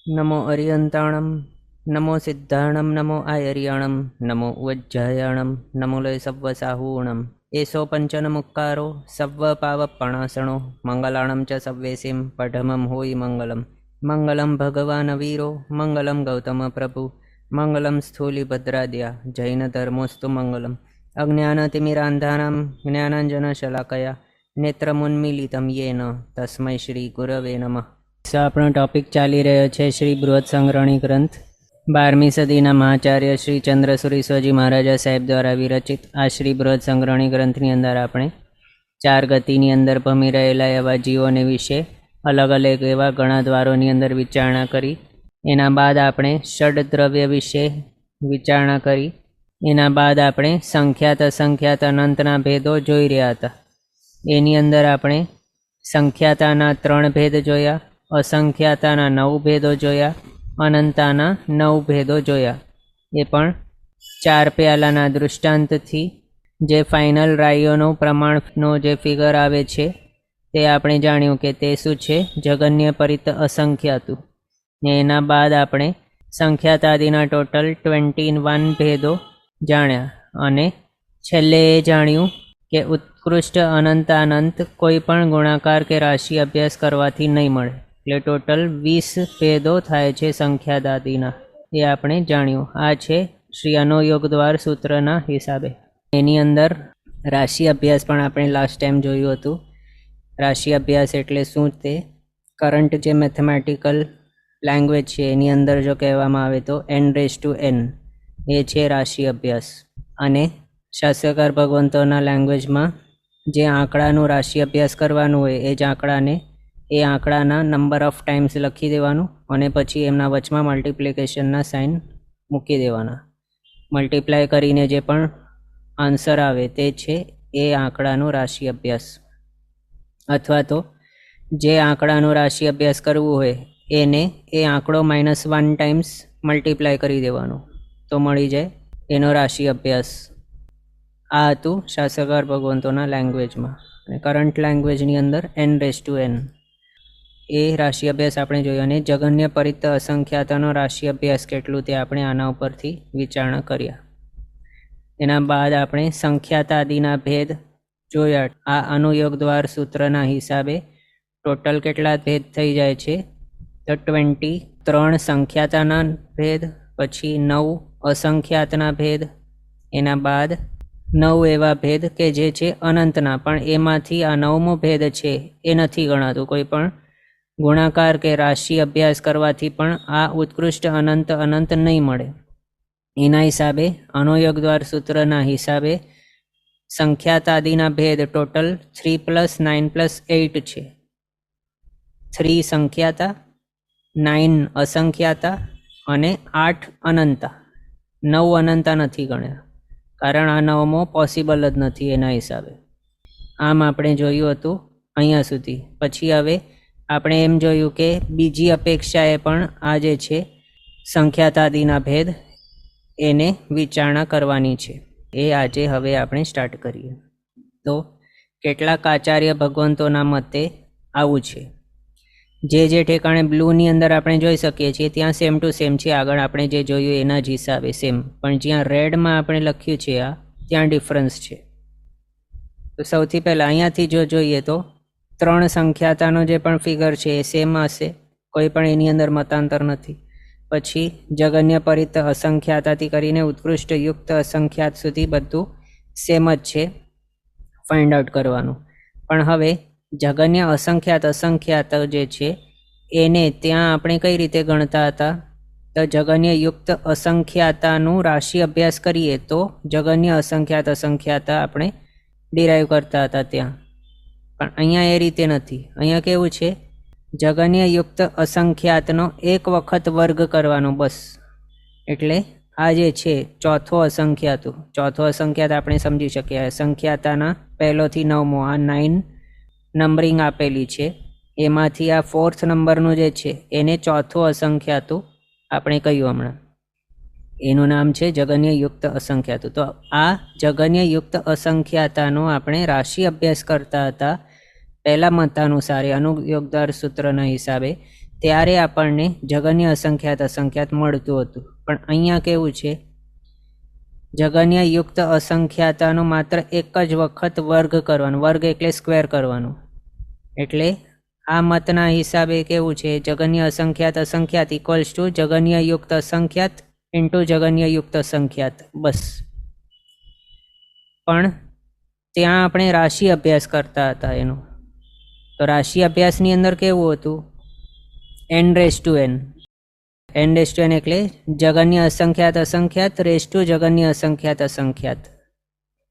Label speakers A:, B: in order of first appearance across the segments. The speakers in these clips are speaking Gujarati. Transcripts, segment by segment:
A: नमो अरियन्ताणं नमो सिद्धाणं नमो आयर्याणं नमो उज्जयाणं नमो लय सव्वसाहूणम् एषो पञ्चनमुक्कारो सव्वपावपणासणो मङ्गलाणं च सव्वेसिं पठमं होयि मङ्गलं मङ्गलं भगवान् वीरो मङ्गलं गौतमप्रभु मङ्गलं स्थूलिभद्राद्या जैनधर्मोऽस्तु मङ्गलम् अज्ञानतिमिरान्धानां ज्ञानाञ्जनशलाकया नेत्रमुन्मीलितं येन तस्मै श्रीगुरवे नमः। આપણો ટોપિક ચાલી રહ્યો છે શ્રી બૃહદ સંગ્રહણી ગ્રંથ 12મી સદીના મહાચાર્ય શ્રી ચંદ્રસુરી સ્વજી મહારાજા સાહેબ દ્વારા વિરચિત આ શ્રી બૃહદ સંગ્રહણી ગ્રંથની અંદર આપણે 4 ગતિની અંદર ભમી રહેલા એવા જીવોને વિશે અલગ અલગ એવા ઘણા દ્વારોની અંદર વિચારણા કરી. એના બાદ આપણે ષડદ્રવ્ય વિશે વિચારણા કરી. એના બાદ આપણે સંખ્યાત અસંખ્યાત અનંતના ભેદો જોઈ રહ્યા હતા. એની અંદર આપણે સંખ્યાતાના 3 ભેદ જોયા, અસંખ્યાતાના 9 ભેદો જોયા, અનંતાના 9 ભેદો જોયા. એ પણ 4 પ્યાલાના દૃષ્ટાંતથી જે ફાઇનલ રાયોનું પ્રમાણનો જે ફિગર આવે છે તે આપણે જાણ્યું કે તે શું છે, જગન્ય પરિત અસંખ્યાતું. ને એના બાદ આપણે સંખ્યાતાદિના ટોટલ 21 ભેદો જાણ્યા અને છેલ્લે એ જાણ્યું કે ઉત્કૃષ્ટ અનંતાનંત કોઈ પણ ગુણાકાર કે રાશિ અભ્યાસ કરવાથી નહીં મળે. એટલે ટોટલ 20 ભેદો થાય છે સંખ્યાદાદિના, એ આપણે જાણ્યું. આ છે શ્રી અનુયોગ દ્વાર સૂત્રના હિસાબે. એની અંદર રાશિ અભ્યાસ પણ આપણે લાસ્ટ ટાઈમ જોયું હતું. રાશિ અભ્યાસ એટલે શું, તે કરંટ જે મેથેમેટિકલ લેંગ્વેજ છે એની અંદર જો કહેવામાં આવે તો n⁻n એ છે રાશિ અભ્યાસ. અને શાસ્ત્રકાર ભગવંતોના લેંગ્વેજમાં જે આંકડાનું રાશિ અભ્યાસ કરવાનું હોય એ જ આંકડાને એ આંકડાના નંબર ઓફ ટાઈમ્સ લખી દેવાનું અને પછી એમના વચમાં મલ્ટિપ્લિકેશનના સાઇન મૂકી દેવાના. મલ્ટિપ્લાય કરીને જે પણ આન્સર આવે તે છે એ આંકડાનું રાશિ અભ્યાસ. અથવા તો જે આંકડાનું રાશિ અભ્યાસ કરવું હોય એને એ આંકડો -1 ટાઈમ્સ મલ્ટિપ્લાય કરી દેવાનું તો મળી જાય એનો રાશિ અભ્યાસ. આ હતું શાસ્ત્રકાર ભગવંતોના લેંગ્વેજમાં. અને કરંટ લેંગ્વેજની અંદર n⁻n એ રાશિ અભ્યાસ આપણે જોયો. અને જગન્ય પરિત અસંખ્યાતનો રાશિ અભ્યાસ કેટલું તે આપણે આના ઉપરથી વિચારણા કર્યા. એના બાદ આપણે સંખ્યાતાદિના ભેદ જોયા. આ અનુયોગ દ્વાર સૂત્રના હિસાબે ટોટલ કેટલા ભેદ થઈ જાય છે તો 23 સંખ્યાતાના ભેદ, પછી 9 અસંખ્યાતના ભેદ, એના બાદ 9 એવા ભેદ કે જે છે અનંતના, પણ એમાંથી આ 9મો ભેદ છે એ નથી ગણાતું. કોઈ પણ ગુણાકાર કે રાશિ અભ્યાસ કરવાથી પણ આ ઉત્કૃષ્ટ અનંત નહીં મળે. એના હિસાબે અનુયોગ દ્વાર સૂત્રના હિસાબે સંખ્યાતાદિના ભેદ ટોટલ 3 + 9 + 8 છે. 3 સંખ્યાતા, 9 અસંખ્યાતા અને 8 અનંતા. 9 અનંતા નથી ગણ્યા કારણ આ 9મો પોસિબલ જ નથી એના હિસાબે. આમ આપણે જોયું હતું અહીંયા સુધી. પછી હવે આપણે એમ જોયું કે બીજી અપેક્ષાએ પણ આ જે છે સંખ્યાતાદિના ભેદ એને વિચારણા કરવાની છે. એ આજે હવે આપણે સ્ટાર્ટ કરીએ. તો કેટલાક આચાર્ય ભગવંતોના મતે આવું છે. જે ઠેકાણે બ્લૂની અંદર આપણે જોઈ શકીએ છીએ ત્યાં સેમ ટુ સેમ છે. આગળ આપણે જે જોયું એના જ હિસાબે સેમ, પણ જ્યાં રેડમાં આપણે લખ્યું છે આ ત્યાં ડિફરન્સ છે. તો સૌથી પહેલાં અહીંયાથી જો જોઈએ તો 3 સંખ્યાતાનો જે પણ ફિગર છે એ સેમ હશે, કોઈ પણ એની અંદર મતાંતર નથી. પછી જગન્ય પરિત અસંખ્યાતાથી કરીને ઉત્કૃષ્ટ યુક્ત અસંખ્યાત સુધી બધું સેમ જ છે, ફાઇન્ડ આઉટ કરવાનું. પણ હવે જગન્ય અસંખ્યાત જે છે એને ત્યાં આપણે કઈ રીતે ગણતા હતા તો જગન્ય યુક્ત અસંખ્યાતાનું રાશિ અભ્યાસ કરીએ તો જગન્ય અસંખ્યાતા આપણે ડિરાઈવ કરતા હતા ત્યાં. પણ અહીંયા એ રીતે નથી. અહીંયા કેવું છે, જગન્ય યુક્ત અસંખ્યાતનો એક વખત વર્ગ કરવાનો બસ. એટલે આ જે છે ચોથો અસંખ્યાત આપણે સમજી શકીએ. અસંખ્યાતાના પહેલોથી 9મો આ 9 નંબરિંગ આપેલી છે, એમાંથી આ 4th નંબરનું જે છે એને ચોથું અસંખ્યાતું આપણે કહ્યું હમણાં. એનું નામ છે જગન્ય યુક્ત અસંખ્યાતું. તો આ જગન્ય યુક્ત અસંખ્યાતાનો આપણે રાશિ અભ્યાસ કરતા હતા પહેલા મતાનુસારે અનુયોગ દ્વાર સૂત્રના હિસાબે. ત્યારે આપણને જગન્ય અસંખ્યાત અસંખ્યાત મળતું હતું. પણ અહીંયા કેવું છે, જગન્ય યુક્ત અસંખ્યાતાનો માત્ર એક જ વખત વર્ગ કરવાનો. વર્ગ એટલે સ્ક્વેર કરવાનો. એટલે આ મતના હિસાબે કેવું છે, જગન્ય અસંખ્યાત અસંખ્યાત ઇક્વલ્સ ટુ જગન્ય યુક્ત અસંખ્યાત ઇન્ટુ જગન્ય યુક્ત અસંખ્યાત, બસ. પણ ત્યાં આપણે રાશિ અભ્યાસ કરતા હતા એનો. તો રાશિ અભ્યાસની અંદર કેવું હતું, n/n. n/n એટલે જગન્ય અસંખ્યાત અસંખ્યાત રેસ ટુ જગન્ય અસંખ્યાત અસંખ્યાત.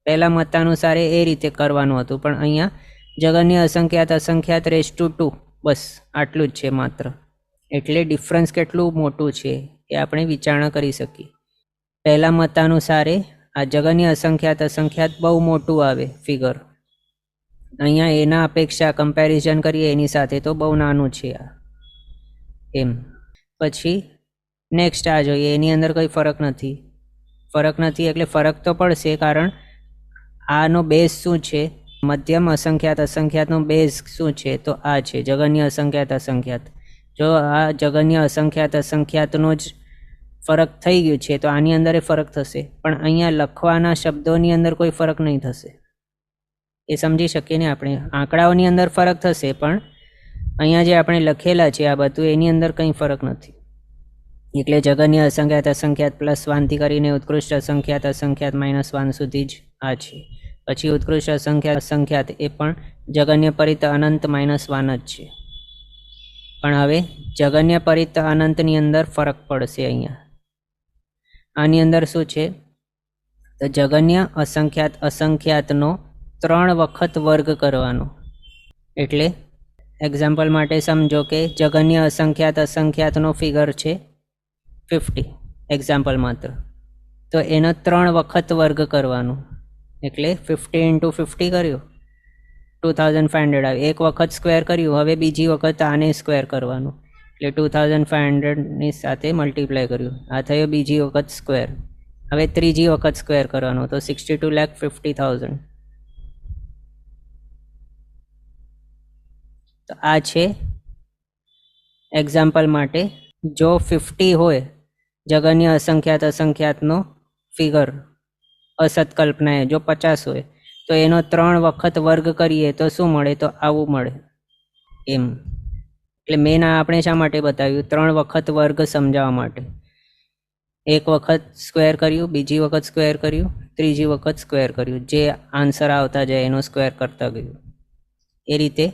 A: પહેલા મતાનુસાર એ રીતે કરવાનું હતું, પણ અહીંયા જગન્ય અસંખ્યાત અસંખ્યાત રેસ ટુ 2, બસ આટલું જ છે માત્ર. એટલે ડિફરન્સ કેટલું મોટું છે એ આપણે વિચારણા કરી શકીએ. પહેલા મતાનુસારે આ જગન્ય અસંખ્યાત અસંખ્યાત બહુ મોટું આવે ફિગર. અહીંયા એના અપેક્ષા કમ્પેરિઝન કરીએ એની સાથે તો બહુ નાનું છે આ, એમ. પછી નેક્સ્ટ આ જોઈએ, એની અંદર કંઈ ફરક નથી. ફરક નથી એટલે ફરક તો પડશે, કારણ આનો બેઝ શું છે, મધ્યમ અસંખ્યાત અસંખ્યાતનો બેઝ શું છે, તો આ છે જગન્ય અસંખ્યાત અસંખ્યાત. જો આ જગન્ય અસંખ્યાત અસંખ્યાતનો જ ફરક થઈ ગયું છે તો આની અંદર એ ફરક થશે. પણ અહીંયા લખવાના શબ્દોની અંદર કોઈ ફરક નહીં થશે, એ સમજી શકીએ ને આપણે. આંકડાઓની અંદર ફરક થશે, પણ અહીંયા જે આપણે લખેલા છે આ બધું, એની અંદર કંઈ ફરક નથી. એટલે જગન્ય અસંખ્યાત અસંખ્યાત +1 કરીને ઉત્કૃષ્ટ અસંખ્યાત અસંખ્યાત -1 સુધી જ આ છે. પછી ઉત્કૃષ્ટ અસંખ્યાત અસંખ્યાત એ પણ જગન્ય પરિત અનંત -1 જ છે. પણ હવે જગન્ય પરિત અનંતની અંદર ફરક પડશે. અહીંયા આની અંદર શું છે, તો જગન્ય અસંખ્યાત અસંખ્યાતનો 3 વખત વર્ગ કરવાનો. એટલે એક્ઝામ્પલ માટે સમજો કે જગન્ય અસંખ્યાત અસંખ્યાતનો ફિગર છે 50, એક્ઝામ્પલ માત્ર. તો એનો 3 વખત વર્ગ કરવાનો. એટલે 50 × 50 કર્યું, 2500 આવે. એક વખત સ્ક્વેર કર્યું, હવે બીજી વખત આને સ્ક્વેર કરવાનું. એટલે 2500ની સાથે મલ્ટીપ્લાય કર્યું, આ થયો બીજી વખત સ્ક્વેર. હવે ત્રીજી વખત સ્ક્વેર કરવાનો, તો 62,50,000. તો આ છે એક્ઝામ્પલ માટે. જો 50 હોય જગન્ય અસંખ્યાત અસંખ્યાતનો ફિગર અસત કલ્પનાએ, જો 50 હોય તો એનો 3 વખત વર્ગ કરીએ તો શું મળે, તો આવું મળે, એમ. એટલે મેન આ આપણે શા માટે બતાવ્યું, 3 વખત વર્ગ સમજાવવા માટે. એક વખત સ્ક્વેર કર્યું, બીજી વખત સ્ક્વેર કર્યું, ત્રીજી વખત સ્ક્વેર કર્યું, જે આન્સર આવતા જાય એનો સ્ક્વેર કરતા ગયું. એ રીતે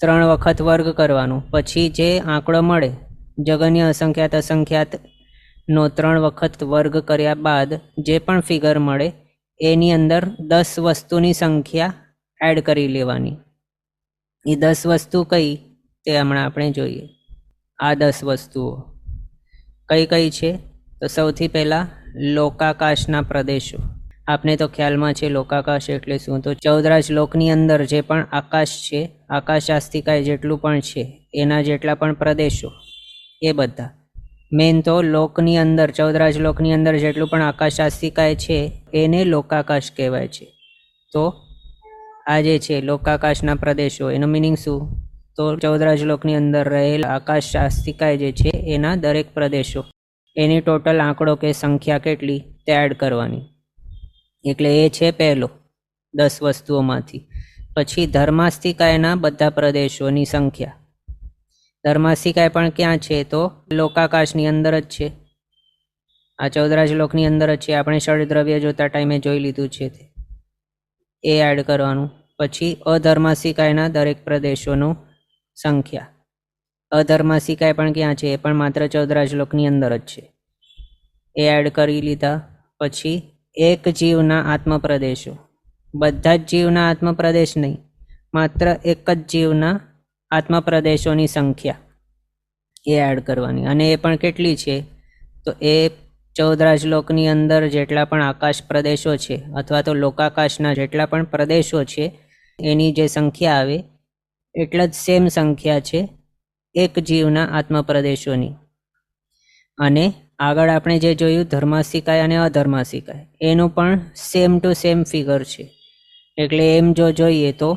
A: 3 વખત વર્ગ કરવાનું. પછી જે આંકડો મળે જગન્ય અસંખ્યાત અસંખ્યાતનો 3 વખત વર્ગ કર્યા બાદ જે પણ ફિગર મળે એની અંદર 10 વસ્તુની સંખ્યા એડ કરી લેવાની. એ 10 વસ્તુ કઈ તે હમણાં આપણે જોઈએ. આ 10 વસ્તુઓ કઈ કઈ છે, તો સૌથી પહેલાં લોકાકાશના પ્રદેશો. આપને તો ખ્યાલમાં છે લોકાકાશ એટલે શું, તો 14 લોકની અંદર જે પણ આકાશ છે, આકાશાસ્તિકાય જેટલું પણ છે, એના જેટલા પણ પ્રદેશો, એ બધા. મેન તો લોકની અંદર 14 લોકની અંદર જેટલું પણ આકાશાસ્તિકાય છે એને લોકાકાશ કહેવાય છે. તો આ જે છે લોકાકાશના પ્રદેશો, એનો મિનિંગ શું, તો 14 લોકની અંદર રહેલ આકાશાસ્તિકાય જે છે એના દરેક પ્રદેશો, એની ટોટલ આંકડો કે સંખ્યા કેટલી તે એડ કરવાની. એટલે એ છે પહેલો 10 વસ્તુઓમાંથી. પછી ધર્માસ્તિકાયના બધા પ્રદેશોની સંખ્યા. ધર્માસ્તિકાય પણ ક્યાં છે, તો લોકાકાશની અંદર જ છે. આ 14 લોકની અંદર જ છે. આપણે ષડદ્રવ્ય જોતા ટાઈમે જોઈ લીધું છે તે, એ એડ કરવાનું. પછી અધર્માસ્તિકાયના દરેક પ્રદેશોનું સંખ્યા. અધર્માસ્તિકાય પણ ક્યાં છે, એ પણ માત્ર 14 લોકની અંદર જ છે, એ એડ કરી લીધા. પછી એક જીવના આત્મપ્રદેશો, બધા જ જીવના આત્મપ્રદેશ નહીં, માત્ર એક જ જીવના આત્મપ્રદેશોની સંખ્યા એ એડ કરવાની. અને એ પણ કેટલી છે, તો એ 14 લોકની અંદર જેટલા પણ આકાશ પ્રદેશો છે અથવા તો લોકાકાશના જેટલા પણ પ્રદેશો છે એની જે સંખ્યા આવે એટલા જ સેમ સંખ્યા છે એક જીવના આત્મપ્રદેશોની. અને આગળ આપણે જે જોયું ધર્માસ્તિકાય અને અધર્માસ્તિકાય, એનું પણ સેમ ટુ સેમ ફિગર છે. એટલે એમ જો જોઈએ તો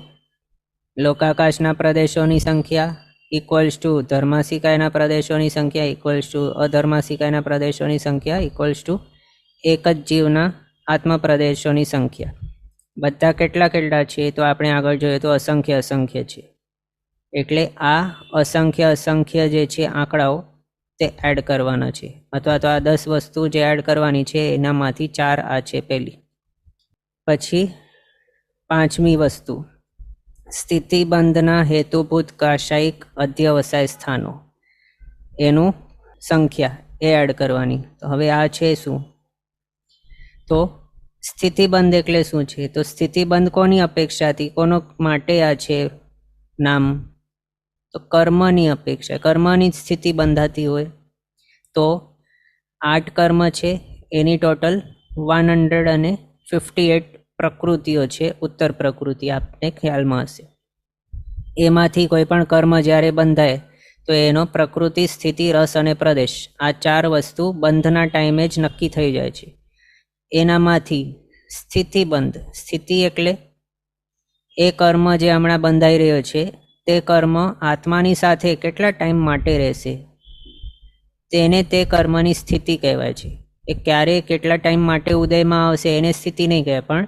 A: લોકાકાશના પ્રદેશોની સંખ્યા ઇક્વલ્સ ટુ ધર્માસિકાયના પ્રદેશોની સંખ્યા ઇક્વલ્સ ટુ અધર્માસિકાયના પ્રદેશોની સંખ્યા ઇક્વલ્સ ટુ એક જ જીવના આત્મપ્રદેશોની સંખ્યા. બધા કેટલા કેટલા છે તો આપણે આગળ જોઈએ તો અસંખ્ય અસંખ્ય છે. એટલે આ અસંખ્ય અસંખ્ય જે છે આંકડાઓ તે એડ કરવાના છે, અથવા તો આ 10 વસ્તુ જે એડ કરવાની છે એનામાંથી 4 આ છે પહેલી. પછી 5મી વસ્તુ, સ્થિતિબંધના હેતુભૂત કાશાયિક અધ્યવસાય સ્થાનો, એનું સંખ્યા એ એડ કરવાની. તો હવે આ છે શું? તો સ્થિતિબંધ એટલે શું છે? તો સ્થિતિબંધ કોની અપેક્ષાથી, કોનો માટે આ છે નામ? તો કર્મની અપેક્ષા, કર્મની જ સ્થિતિ બંધાતી હોય. તો 8 કર્મ છે, એની ટોટલ 158 પ્રકૃતિઓ છે, ઉત્તર પ્રકૃતિ આપને ખ્યાલમાં હશે. એમાંથી કોઈ પણ કર્મ જ્યારે બંધાય તો એનો પ્રકૃતિ, સ્થિતિ, રસ અને પ્રદેશ આ 4 વસ્તુ બંધના ટાઈમે જ નક્કી થઈ જાય છે. એનામાંથી સ્થિતિબંધ, સ્થિતિ એટલે એ કર્મ જે હમણાં બંધાઈ રહ્યો છે તે કર્મ આત્માની સાથે કેટલા ટાઈમ માટે રહેશે, તેને તે કર્મની સ્થિતિ કહેવાય છે. એ ક્યારે કેટલા ટાઈમ માટે ઉદયમાં આવશે એને સ્થિતિ નહીં કહેવાય, પણ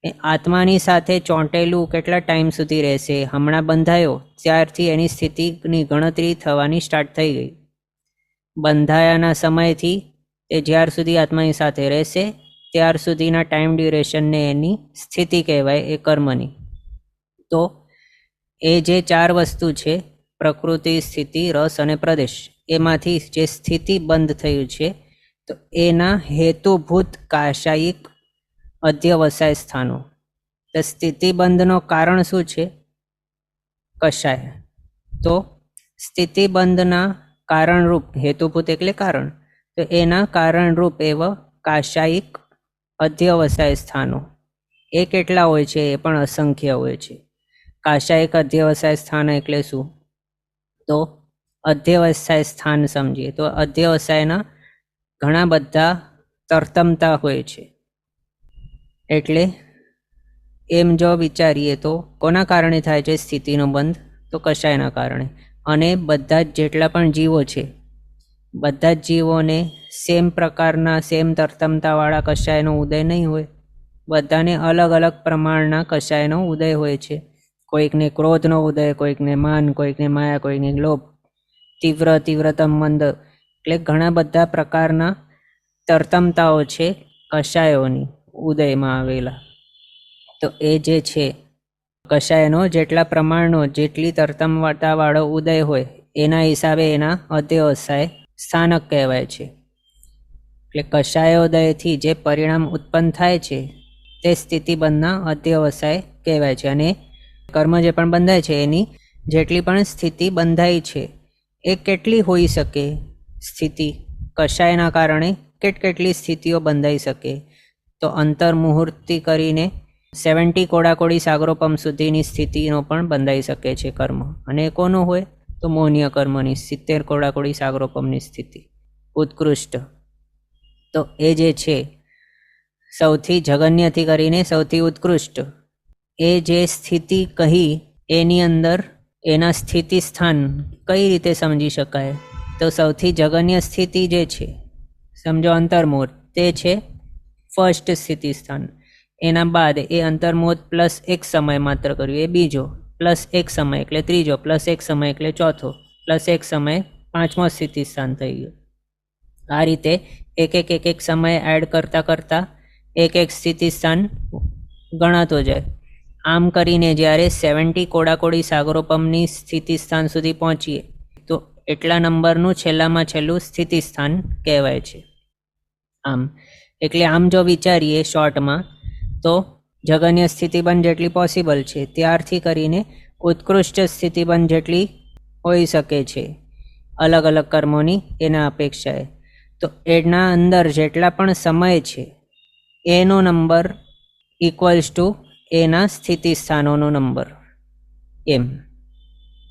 A: એ આત્માની સાથે ચોંટેલું કેટલા ટાઈમ સુધી રહેશે, હમણાં બંધાયો ત્યારથી એની સ્થિતિની ગણતરી થવાની સ્ટાર્ટ થઈ ગઈ. બંધાયાના સમયથી તે જ્યાર સુધી આત્માની સાથે રહેશે ત્યાર સુધીના ટાઈમ ડ્યુરેશનને એની સ્થિતિ કહેવાય, એ કર્મની. તો એ જે 4 વસ્તુ છે, પ્રકૃતિ, સ્થિતિ, રસ અને પ્રદેશ, એમાંથી જે સ્થિતિ બંધ થયું છે તો એના હેતુભૂત કાશાયિક અધ્યવસાય સ્થાનો. તો સ્થિતિબંધનો કારણ શું છે? કશાય. તો સ્થિતિબંધના કારણરૂપ, હેતુભૂત એટલે કારણ, તો એના કારણરૂપ એવા કાશાયિક અધ્યવસાય સ્થાનો એ કેટલા હોય છે? એ પણ અસંખ્ય હોય છે. કાશાયિક અધ્યવસાય સ્થાન એટલે શું? તો અધ્યવસાય સ્થાન સમજીએ તો અધ્યવસાયના ઘણા બધા તરતમતા હોય છે. એટલે એમ જો વિચારીએ તો કોના કારણે થાય છે સ્થિતિનો બંધ? તો કશાયના કારણે. અને બધા જ જેટલા પણ જીવો છે, બધા જ જીવોને સેમ પ્રકારના, સેમ તરતમતાવાળા કશાયનો ઉદય નહીં હોય. બધાને અલગ અલગ પ્રમાણના કશાયનો ઉદય હોય છે. કોઈકને ક્રોધનો ઉદય, કોઈકને માન, કોઈકને માયા, કોઈકને લોભ, તીવ્ર, તીવ્રતમ, મંદ, એટલે ઘણા બધા પ્રકારના તરતમતાઓ છે કશાયોની ઉદયમાં આવેલા. તો એ જે છે કશાયનો જેટલા પ્રમાણનો, જેટલી તરતમતાવાળો ઉદય હોય એના હિસાબે એના અધ્યવસાય સ્થાનક કહેવાય છે. એટલે કશાયોદયથી જે પરિણામ ઉત્પન્ન થાય છે તે સ્થિતિબંધના અધ્યવસાય કહેવાય છે. અને કર્મ જે પણ બંધાય છે એની જેટલી પણ સ્થિતિ બંધાઈ છે એ કેટલી હોઈ શકે સ્થિતિ? કશાયના કારણે કેટલી સ્થિતિઓ બંધાઈ શકે? તો અંતર્મુહૂર્તિ કરીને 70 કોડાકોડી સાગરોપમ સુધીની સ્થિતિનો પણ બંધાઈ શકે છે કર્મ. અને કોનું હોય? તો મોહનીય કર્મની 70 કોડાકોડી સાગરોપમની સ્થિતિ ઉત્કૃષ્ટ. તો એ જે છે સૌથી જગન્યથી કરીને સૌથી ઉત્કૃષ્ટ એ જે સ્થિતિ કહી, એની અંદર એના સ્થિતિ સ્થાન કઈ રીતે સમજી શકાય? તો સૌથી જગન્ય સ્થિતિ જે છે સમજો અંતર્મુહૂર્ત, તે છે ફર્સ્ટ સ્થિતિ સ્થાન. એના બાદ એ અંતર્મુહૂર્ત પ્લસ 1 સમય માત્ર કર્યું, એ બીજો, પ્લસ 1 સમય એટલે ત્રીજો, પ્લસ 1 સમય એટલે ચોથો, પ્લસ 1 સમય 5મો સ્થિતિ સ્થાન થઈ ગયું. આ રીતે એક સમય એડ કરતા કરતા એક સ્થિતિ સ્થાન ગણાતો જાય. આમ કરીને જ્યારે 70 કોડાકોડી સાગરોપમની સ્થિતિ સ્થાન સુધી પહોંચીએ તો એટલા નંબરનું છેલ્લામાં છેલ્લું સ્થિતિ સ્થાન કહેવાય છે. આમ એટલે આમ જો વિચારીએ શોર્ટમાં તો જગન્ય સ્થિતિબંધ જેટલી પોસિબલ છે ત્યારથી કરીને ઉત્કૃષ્ટ સ્થિતિબંધ જેટલી હોઈ શકે છે અલગ અલગ કર્મોની એના અપેક્ષાએ. તો એના અંદર જેટલા પણ સમય છે એનો નંબર ઇક્વલ્સ ટુ એના સ્થિતિ સ્થાનોનો નંબર. એમ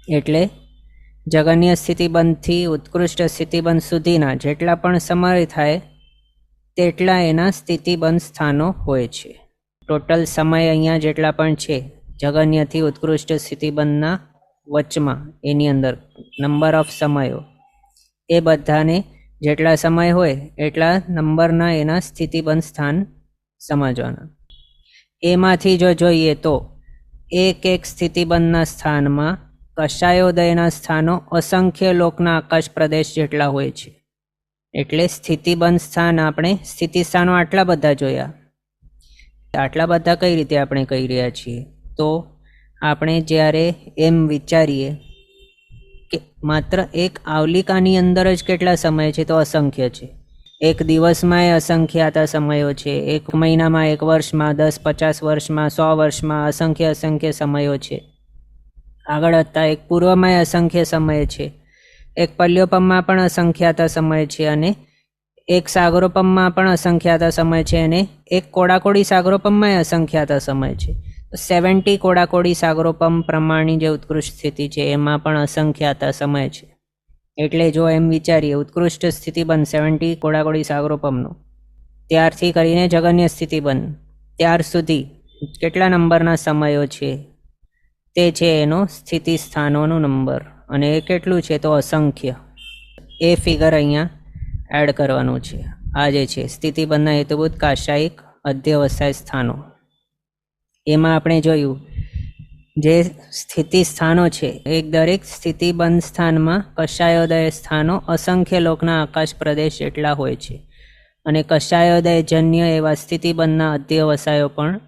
A: એટલે જગન્ય સ્થિતિબંધથી ઉત્કૃષ્ટ સ્થિતિબંધ સુધીના જેટલા પણ સમય થાય તેટલા એના સ્થિતિબંધ સ્થાનો હોય છે. ટોટલ સમય અહીંયા જેટલા પણ છે જગન્યથી ઉત્કૃષ્ટ સ્થિતિબંધના વચમાં એની અંદર નંબર ઓફ સમયો, એ બધાને જેટલા સમય હોય એટલા નંબરના એના સ્થિતિબંધ સ્થાન સમજવાના. એમાંથી જો જોઈએ તો એક એક સ્થિતિબંધના સ્થાનમાં કષાયોદયના સ્થાનો અસંખ્ય લોકના આકાશ પ્રદેશ જેટલા હોય છે. એટલે સ્થિતિબંધ સ્થાન આપણે સ્થિતિ સ્થાનો આટલા બધા જોયા. આટલા બધા કઈ રીતે આપણે કહી રહ્યા છીએ? તો આપણે જ્યારે એમ વિચારીએ કે માત્ર એક આવલિકાની અંદર જ કેટલા સમય છે, તો અસંખ્ય છે. એક દિવસમાં એ અસંખ્યાતા સમયો છે, એક મહિનામાં, એક વર્ષમાં, 10-50 વર્ષમાં, 100 વર્ષમાં અસંખ્ય સમયો છે. આગળ હતા એક પૂર્વમાં અસંખ્ય સમય છે, એક પલ્યોપમમાં પણ અસંખ્યાતા સમય છે, અને એક સાગરોપમમાં પણ અસંખ્યાતા સમય છે, અને એક કોડાકોડી સાગરોપમમાં અસંખ્યાતા સમય છે. 70 કોડાકોડી સાગરોપમ પ્રમાણની જે ઉત્કૃષ્ટ સ્થિતિ છે એમાં પણ અસંખ્યાતા સમય છે. એટલે જો એમ વિચારીએ ઉત્કૃષ્ટ સ્થિતિબંધ 70 કોડાકોડી સાગરોપમનો, ત્યારથી કરીને જગન્ય સ્થિતિબંધ ત્યાર સુધી કેટલા નંબરના સમયો છે, તે છે એનો સ્થિતિ સ્થાનોનો નંબર, અને એ કેટલું છે તો અસંખ્ય. એ ફિગર અહીંયા એડ કરવાનું છે. આ જે છે સ્થિતિબંધના હેતુભૂત કાશાયિક અધ્યવસાય સ્થાનો, એમાં આપણે જોયું જે સ્થિતિ સ્થાનો છે, એક દરેક સ્થિતિબંધ સ્થાનમાં કષાયોદય સ્થાનો અસંખ્ય લોકના આકાશ પ્રદેશ એટલા હોય છે, અને કષાયોદય જન્ય એવા સ્થિતિબંધના અધ્યવસાયો પણ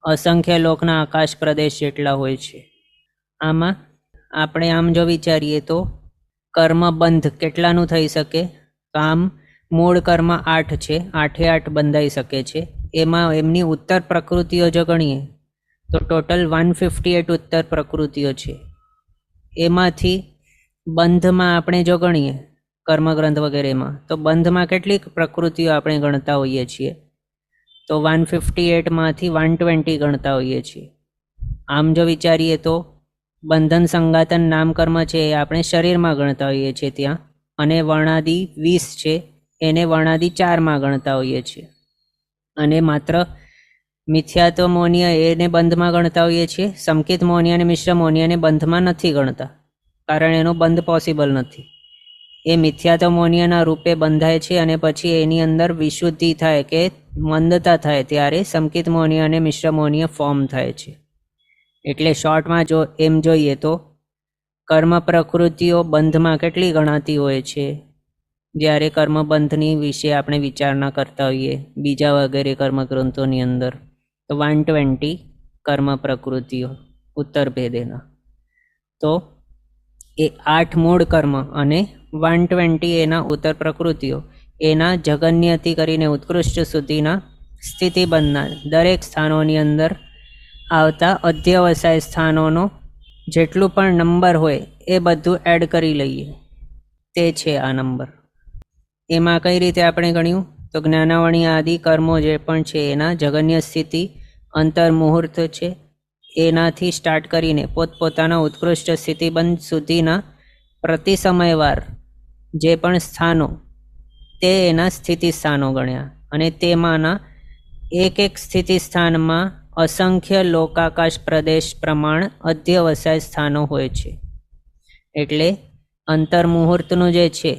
A: અસંખ્ય લોકના આકાશ પ્રદેશ જેટલા હોય છે. આમાં આપણે આમ જો વિચારીએ તો કર્મબંધ કેટલાનું થઈ શકે? તો આમ મૂળ કર્મ 8 છે, 8 બંધાઈ શકે છે. એમાં એમની ઉત્તર પ્રકૃતિઓ જો ગણીએ તો ટોટલ 158 ઉત્તર પ્રકૃતિઓ છે. એમાંથી બંધમાં આપણે જો ગણીએ કર્મગ્રંથ વગેરેમાં, તો બંધમાં કેટલીક પ્રકૃતિઓ આપણે ગણતા હોઈએ છીએ? તો 158માંથી 120 ગણતા હોઈએ છીએ. આમ જો વિચારીએ તો બંધન સંગાતન નામકર્મ છે એ આપણે શરીરમાં ગણતા હોઈએ છીએ ત્યાં, અને વર્ણાદિ 20 છે એને વર્ણાદિ 4માં ગણતા હોઈએ છીએ. અને માત્ર મિથ્યાત્વ મૌન્ય એને બંધમાં ગણતા હોઈએ છીએ. સંકિત મૌન્ય અને મિશ્ર મૌન્યને બંધમાં નથી ગણતા, કારણ એનો બંધ પોસિબલ નથી. એ મિથ્યાત્વ મૌન્યના રૂપે બંધાય છે, અને પછી એની અંદર વિશુદ્ધિ થાય કે મંદતા થાય ત્યારે સંકિત મૌન્ય અને મિશ્ર મૌન્ય ફોર્મ થાય છે. એટલે શોર્ટમાં જો એમ જોઈએ તો કર્મ પ્રકૃતિઓ બંધમાં કેટલી ગણાતી હોય છે? જ્યારે કર્મબંધની વિશે આપણે વિચારણા કરતા હોઈએ બીજા વગેરે કર્મગ્રંથોની અંદર, તો 120 કર્મ પ્રકૃતિઓ ઉત્તર ભેદેના. તો એ 8 મૂળ કર્મ અને 120 એના ઉત્તર પ્રકૃતિઓ, એના જગન્યથી કરીને ઉત્કૃષ્ટ સુધીના સ્થિતિબંધના દરેક સ્થાનોની અંદર આવતા અધ્યવસાય સ્થાનોનો જેટલું પણ નંબર હોય એ બધું એડ કરી લઈએ, તે છે આ નંબર. એમાં કઈ રીતે આપણે ગણ્યું? તો જ્ઞાનાવણી આદિ કર્મો જે પણ છે એના જગન્ય સ્થિતિ અંતર મુહૂર્ત છે, એનાથી સ્ટાર્ટ કરીને પોતપોતાના ઉત્કૃષ્ટ સ્થિતિબંધ સુધીના પ્રતિ સમયવાર જે પણ સ્થાનો, તે એના સ્થિતિ સ્થાનો ગણ્યા. અને તેમાંના એક એક સ્થિતિ સ્થાનમાં અસંખ્ય લોકાકાશ પ્રદેશ પ્રમાણ અધ્યવસાય સ્થાનો હોય છે. એટલે અંતર મુહૂર્તનું જે છે,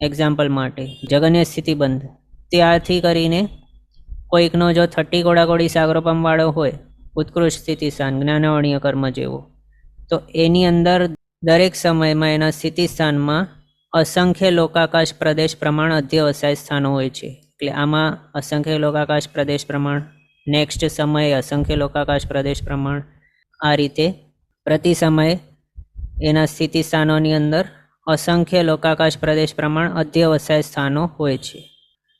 A: એક્ઝામ્પલ માટે જગન્ય સ્થિતિબંધ, ત્યારથી કરીને કોઈકનો જો 30 કોડાકોડી સાગરોપમ વાળો હોય ઉત્કૃષ્ટ સ્થિતિ સ્થાન જ્ઞાનાવણીય કર્મ જેવો, તો એની અંદર દરેક સમયમાં એના સ્થિતિ સ્થાનમાં અસંખ્ય લોકાકાશ પ્રદેશ પ્રમાણ અધ્યવસાય સ્થાનો હોય છે. એટલે આમાં અસંખ્ય લોકાકાશ પ્રદેશ પ્રમાણ, નેક્સ્ટ સમયે અસંખ્ય લોકાકાશ પ્રદેશ પ્રમાણ, આ રીતે પ્રતિ સમયે એના સ્થિતિ સ્થાનોની અંદર અસંખ્ય લોકાકાશ પ્રદેશ પ્રમાણ અધ્યવસાય સ્થાનો હોય છે.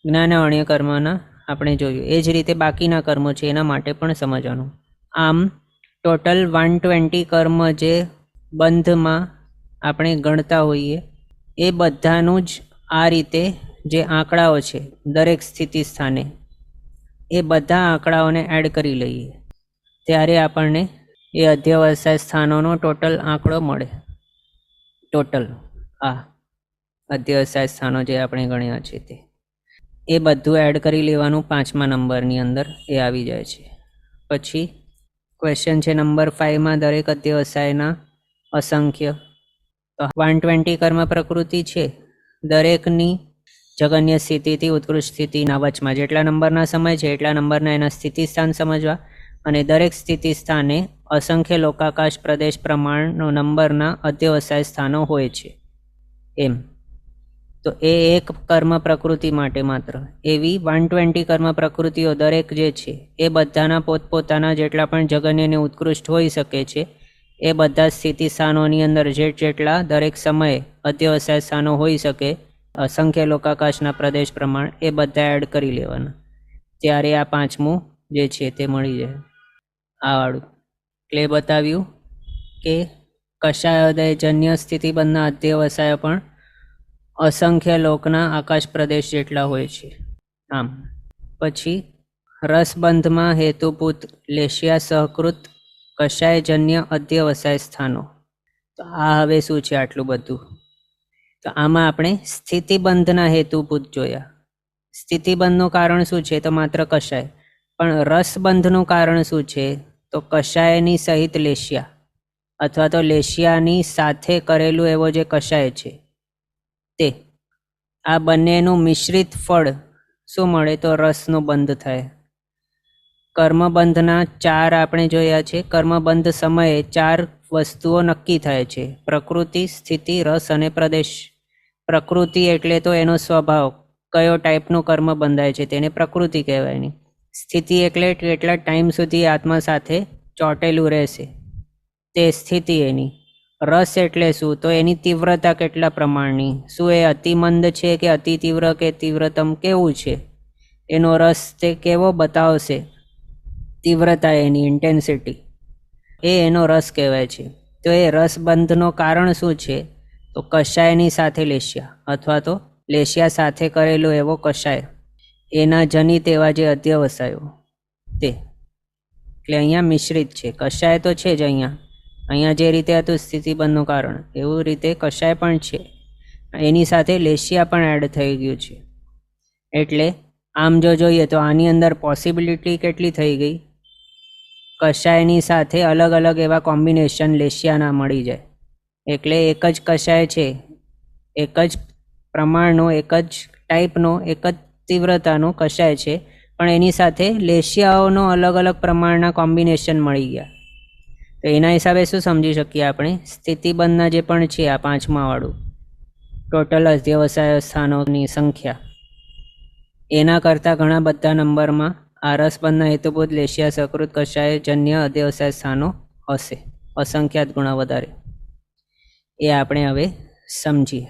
A: જ્ઞાનાવણીય કર્મના આપણે જોયું. એ જ રીતે બાકીના કર્મો છે એના માટે પણ સમજવાનું. આમ ટોટલ 120 કર્મ જે બંધમાં આપણે ગણતા હોઈએ એ બધાનું જ આ રીતે જે આંકડાઓ છે દરેક સ્થિતિ સ્થાને, એ બધા આંકડાઓને એડ કરી લઈએ ત્યારે આપણને એ અધ્યવસાય સ્થાનોનો ટોટલ આંકડો મળે. ટોટલ આ અધ્યવસાય સ્થાનો જે આપણે ગણ્યા છે તે, એ બધું એડ કરી લેવાનું 5મા નંબરની અંદર એ આવી જાય છે. પછી ક્વેશ્ચન છે નંબર 5માં, દરેક અધ્યવસાયના અસંખ્ય. તો 120 કર્મ પ્રકૃતિ છે, દરેકની જગન્ય સ્થિતિથી ઉત્કૃષ્ટ સ્થિતિના વચમાં જેટલા નંબરના સમય છે એટલા નંબરના એના સ્થિતિ સ્થાન સમજવા, અને દરેક સ્થિતિ સ્થાને અસંખ્ય લોકાકાશ પ્રદેશ પ્રમાણનો નંબરના અધ્યવસાય સ્થાનો હોય છે એમ. તો એ એક કર્મ પ્રકૃતિ માટે માત્ર. એવી 120 કર્મ પ્રકૃતિઓ દરેક જે છે એ બધાના પોતપોતાના જેટલા પણ જગન્યને ઉત્કૃષ્ટ હોઈ શકે છે એ બધા સ્થિતિ સ્થાનોની અંદર જેટલા દરેક સમયે અધ્યવસાય સ્થાનો હોઈ શકે અસંખ્ય લોકાકાશના પ્રદેશ પ્રમાણ એ બધા એડ કરી લેવાના, ત્યારે આ પાંચમું જે છે તે મળી જાય. આ વાળું એટલે બતાવ્યું કે કષાયોદયજન્ય સ્થિતિબંધના અધ્યવસાય પણ અસંખ્ય લોકના આકાશ પ્રદેશ જેટલા હોય છે. આમ પછી રસબંધમાં હેતુભૂત લેશિયા સહકૃત કષાયજન્ય અધ્યવસાય સ્થાનો. તો આ હવે શું છે આટલું બધું? તો આમાં આપણે સ્થિતિબંધના હેતુભૂત જોયા. સ્થિતિબંધનું કારણ શું છે? તો માત્ર કષાય. પણ રસબંધનું કારણ શું છે? તો કષાયની સહિત લેશિયા અથવા તો લેશિયાની સાથે કરેલું એવો જે કષાય છે તે. આ બંનેનું મિશ્રિત ફળ શું મળે? તો રસનો બંધ થાય. કર્મબંધના 4 આપણે જોયા છે. કર્મબંધ સમયે 4 વસ્તુઓ નક્કી થાય છે: પ્રકૃતિ, સ્થિતિ, રસ અને પ્રદેશ. પ્રકૃતિ એટલે તો એનો સ્વભાવ, કયો ટાઈપનું કર્મ બંધાય છે તેને પ્રકૃતિ કહેવાય. સ્થિતિ એટલે કેટલા ટાઈમ સુધી આત્મા સાથે ચોંટેલું રહેશે તે સ્થિતિ એની. રસ એટલે શું? તો એની તીવ્રતા કેટલા પ્રમાણની, શું એ અતિ મંદ છે કે અતિ તીવ્ર કે તીવ્રતમ કેવું છે, એનો રસ તે કેવો બતાવશે, તીવ્રતા એની ઇન્ટેન્સિટી, એ એનો રસ કહેવાય છે. તો એ રસબંધનો કારણ શું છે? તો કષાયની સાથે લેશિયા અથવા તો લેશિયા સાથે કરેલો એવો કષાય, એના જનિત એવા જે અધ્યવસાયો તે. એટલે અહીંયા મિશ્રિત છે. કષાય તો છે જ અહીંયા જે રીતે હતું સ્થિતિબંધનું કારણ, એવું રીતે કષાય પણ છે, એની સાથે લેશિયા પણ એડ થઈ ગયું છે. એટલે આમ જો જોઈએ તો આની અંદર પોસિબિલિટી કેટલી થઈ ગઈ? કષાયની સાથે અલગ અલગ એવા કોમ્બિનેશન લેશિયાના મળી જાય. એટલે એક જ કષાય છે, એક જ પ્રમાણનો, એક જ ટાઈપનો, એક જ તીવ્રતાનો કષાય છે, પણ એની સાથે લેશિયાઓનો અલગ અલગ પ્રમાણના કોમ્બિનેશન મળી ગયા. તો એના હિસાબે શું સમજી શકીએ આપણે? સ્થિતિબંધના જે પણ છે આ 5મા વાળું ટોટલ અધ્યવસાય સ્થાનોની સંખ્યા એના કરતાં ઘણા બધા નંબરમાં આ રસબંધના હેતુભૂત લેશિયા સકૃત કષાયજન્ય અધ્યવસાય સ્થાનો હશે, અસંખ્યાત ગુણા વધારે. એ આપણે હવે સમજીએ.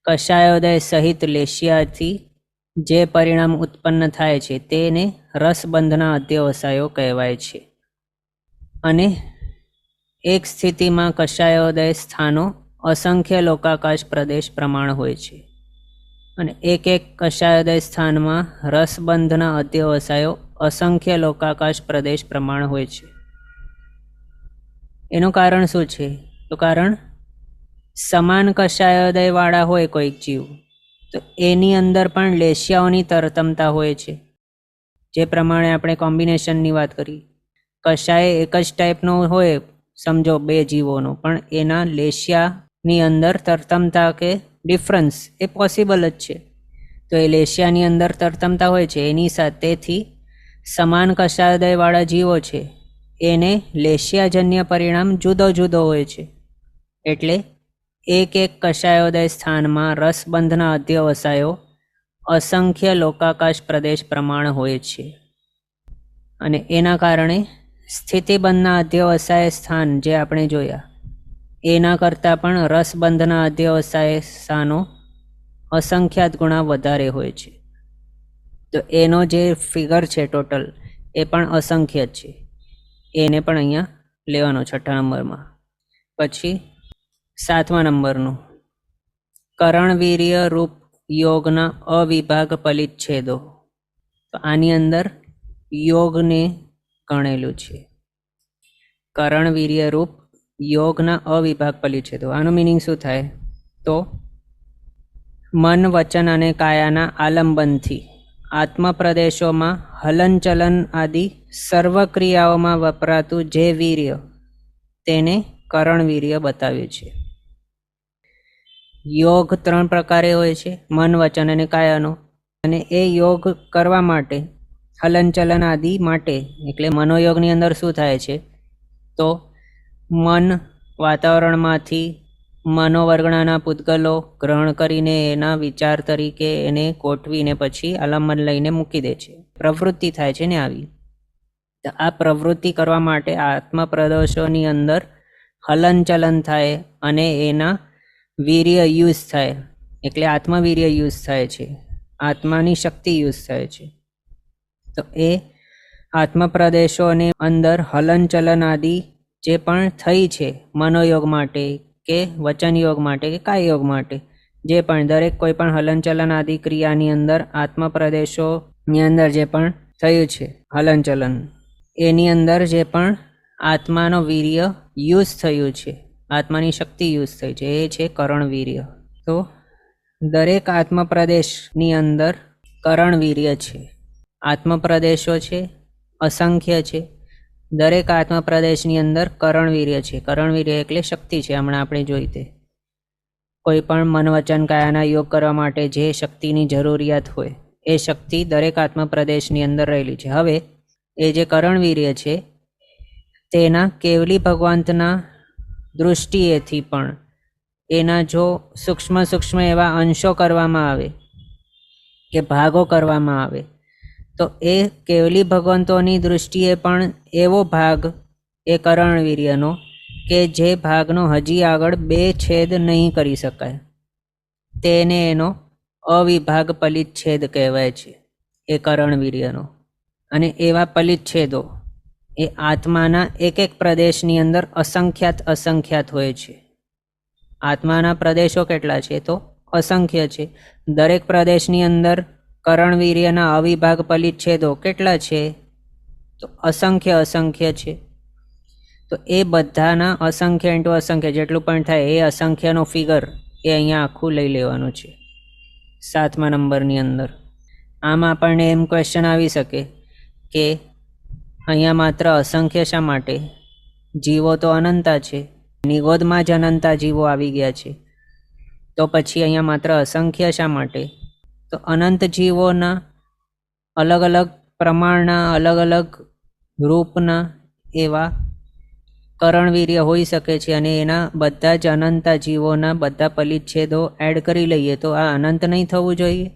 A: કષાયોદય સહિત લેશિયાથી જે પરિણામ ઉત્પન્ન થાય છે તેને રસબંધના અધ્યવસાયો કહેવાય છે. અને એક સ્થિતિમાં કષાયોદય સ્થાનો અસંખ્ય લોકાકાશ પ્રદેશ પ્રમાણ હોય છે, અને એક કષાયોદય સ્થાનમાં રસબંધના અધ્યવસાયો અસંખ્ય લોકાકાશ પ્રદેશ પ્રમાણ હોય છે. એનું કારણ શું છે? તો કારણ સમાન કષાયોદય વાળા હોય કોઈક જીવ તો એની અંદર પણ લેશિયાઓની તરતમતા હોય છે. જે પ્રમાણે આપણે કોમ્બિનેશનની વાત કરી, કષાય એક જ ટાઈપનો હોય, સમજો 2 જીવોનો, પણ એના લેશિયાની અંદર તરતમતા કે ડિફરન્સ એ પોસિબલ જ છે. તો એ લેશિયાની અંદર તરતમતા હોય છે, એની સાથેથી સમાન કષાયોદયવાળા જીવો છે એને લેશિયાજન્ય પરિણામ જુદો જુદો હોય છે. એટલે એક કષાયોદય સ્થાનમાં રસબંધના અધ્યવસાયો અસંખ્ય લોકાકાશ પ્રદેશ પ્રમાણ હોય છે, અને એના કારણે સ્થિતિબંધના અધ્યવસાય સ્થાન જે આપણે જોયા એના કરતાં પણ રસબંધના અધ્યવસાય સ્થાનો અસંખ્યાત ગુણા વધારે હોય છે. તો એનો જે ફિગર છે ટોટલ એ પણ અસંખ્ય છે, એને પણ અહીંયા લેવાનો 6ઠ્ઠા નંબરમાં. પછી 7મા નંબરનું કરણવીર્ય રૂપ યોગના અવિભાગ પરિચ્છેદો. તો આની અંદર યોગને ગણેલું છે. કરણવીર્ય રૂપ યોગના અવિભાગ પરિચ્છેદો. આનું મિનિંગ શું થાય? તો મન, વચન અને કાયાના આલંબનથી આત્મપ્રદેશોમાં હલનચલન આદિ સર્વ ક્રિયાઓમાં વપરાતું જે વીર્ય તેને કરણવીર્ય બતાવ્યું છે. યોગ 3 પ્રકારે હોય છે, મન, વચન અને કાયાનો. અને એ યોગ કરવા માટે, હલનચલન આદિ માટે, એટલે મનોયોગની અંદર શું થાય છે, તો મન વાતાવરણમાંથી મનોવર્ગણાના પૂતગલો ગ્રહણ કરીને એના વિચાર તરીકે એને ગોઠવીને પછી આલંબન લઈને મૂકી દે છે. પ્રવૃત્તિ થાય છે ને આવી. તો આ પ્રવૃત્તિ કરવા માટે આત્મપ્રદેશોની અંદર હલનચલન થાય અને એના વીર્ય યુઝ થાય, એટલે આત્મવીર્ય યુઝ થાય છે, આત્માની શક્તિ યુઝ થાય છે. તો એ આત્મપ્રદેશોની અંદર હલનચલન આદિ જે પણ થઈ છે મનોયોગ માટે કે વચન યોગ માટે કે કાય યોગ માટે, જે પણ દરેક કોઈ પણ હલનચલન આદિ ક્રિયાની અંદર આત્મપ્રદેશોની અંદર જે પણ થયું છે હલનચલન, એની અંદર જે પણ આત્માનો વીર્ય યુઝ થયું છે, આત્માની શક્તિ યુઝ થઈ છે, એ છે કરણવીર્ય. તો દરેક આત્મપ્રદેશની અંદર કરણવીર્ય છે. આત્મપ્રદેશો છે, અસંખ્ય છે. દરેક આત્મપ્રદેશની અંદર કરણવીર્ય છે. કરણવીર્ય એટલે શક્તિ છે. હમણાં આપણે જોઈ તે કોઈ પણ મન વચન કાયાના યોગ કરવા માટે જે શક્તિની જરૂરિયાત હોય એ શક્તિ દરેક આત્મપ્રદેશની અંદર રહેલી છે. હવે એ જે કરણવીર્ય છે તેના કેવલી ભગવંતના દૃષ્ટિએથી પણ એના જો સૂક્ષ્મ એવા અંશો કરવામાં આવે કે ભાગો કરવામાં આવે તો એ કેવલી ભગવંતોની દૃષ્ટિએ પણ એવો ભાગ એ કરણવીર્યનો કે જે ભાગનો હજી આગળ 2 છેદ નહીં કરી શકાય, તેને એનો અવિભાગ પલિચ્છેદ કહેવાય છે એ કરણવીર્યનો. અને એવા પલિચ્છેદો એ આત્માના એક પ્રદેશની અંદર અસંખ્યાત હોય છે. આત્માના પ્રદેશો કેટલા છે, તો અસંખ્ય છે. દરેક પ્રદેશની અંદર કરણવીર્યના અવિભાગ પલિચ્છેદો કેટલા છે, તો અસંખ્ય છે. તો એ બધાના અસંખ્ય ઇન્ટુ અસંખ્ય જેટલું પણ થાય એ અસંખ્યનો ફિગર એ અહીંયા આખું લઈ લેવાનું છે 7મા નંબરની અંદર. આમ આપણને એમ ક્વેશ્ચન આવી શકે કે અહીંયા માત્ર અસંખ્ય શા માટે? જીવો તો અનંતા છે, નિગોદમાં જ અનંતા જીવો આવી ગયા છે, તો પછી અહીંયા માત્ર અસંખ્ય શા માટે? તો અનંત જીવોના અલગ અલગ પ્રમાણના, અલગ અલગ રૂપના એવા કરણવીર્ય હોઈ શકે છે. અને એના બધા જ અનંતા જીવોના બધા પલિચ્છેદો એડ કરી લઈએ તો આ અનંત નહીં થવું જોઈએ?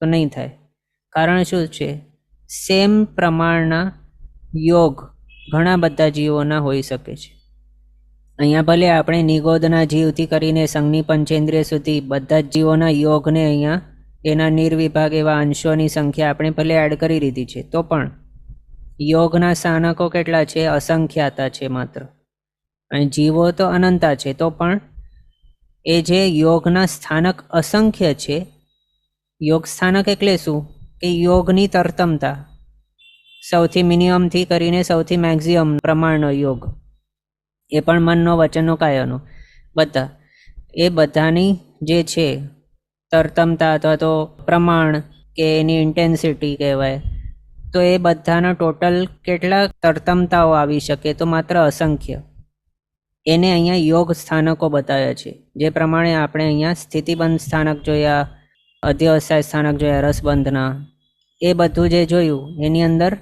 A: તો નહીં થાય. કારણ શું છે? સેમ પ્રમાણના યોગ ઘણા બધા જીવોના હોઈ શકે છે. અહીંયા ભલે આપણે નિગોદના જીવથી કરીને સંઘની પંચેન્દ્રિય સુધી બધા જ જીવોના યોગને અહીંયા એના નિર્વિભાગ એવા અંશોની સંખ્યા આપણે ભલે એડ કરી દીધી છે, તો પણ યોગના સ્થાનકો કેટલા છે? અસંખ્યાતા છે માત્ર. અને જીવો તો અનંતા છે, તો પણ એ જે યોગના સ્થાનક અસંખ્ય છે. યોગ સ્થાનક એટલે શું? કે યોગની તરતમતા, સૌથી મિનિમમથી કરીને સૌથી મેક્ઝિમમ પ્રમાણનો યોગ, એ પણ મનનો, વચનનો, કાયાનો, બધા એ બધાની જે છે તરતમતા અથવા તો પ્રમાણ કે એની ઇન્ટેન્સિટી કહેવાય, તો એ બધાના ટોટલ કેટલા તરતમતાઓ આવી શકે? તો માત્ર અસંખ્ય. એને અહીંયા યોગ સ્થાનકો બતાવ્યા છે. જે પ્રમાણે આપણે અહીંયા સ્થિતિબંધ સ્થાનક જોયા, અધ્યવસાય સ્થાનક જોયા રસબંધના, એ બધું જે જોયું એની અંદર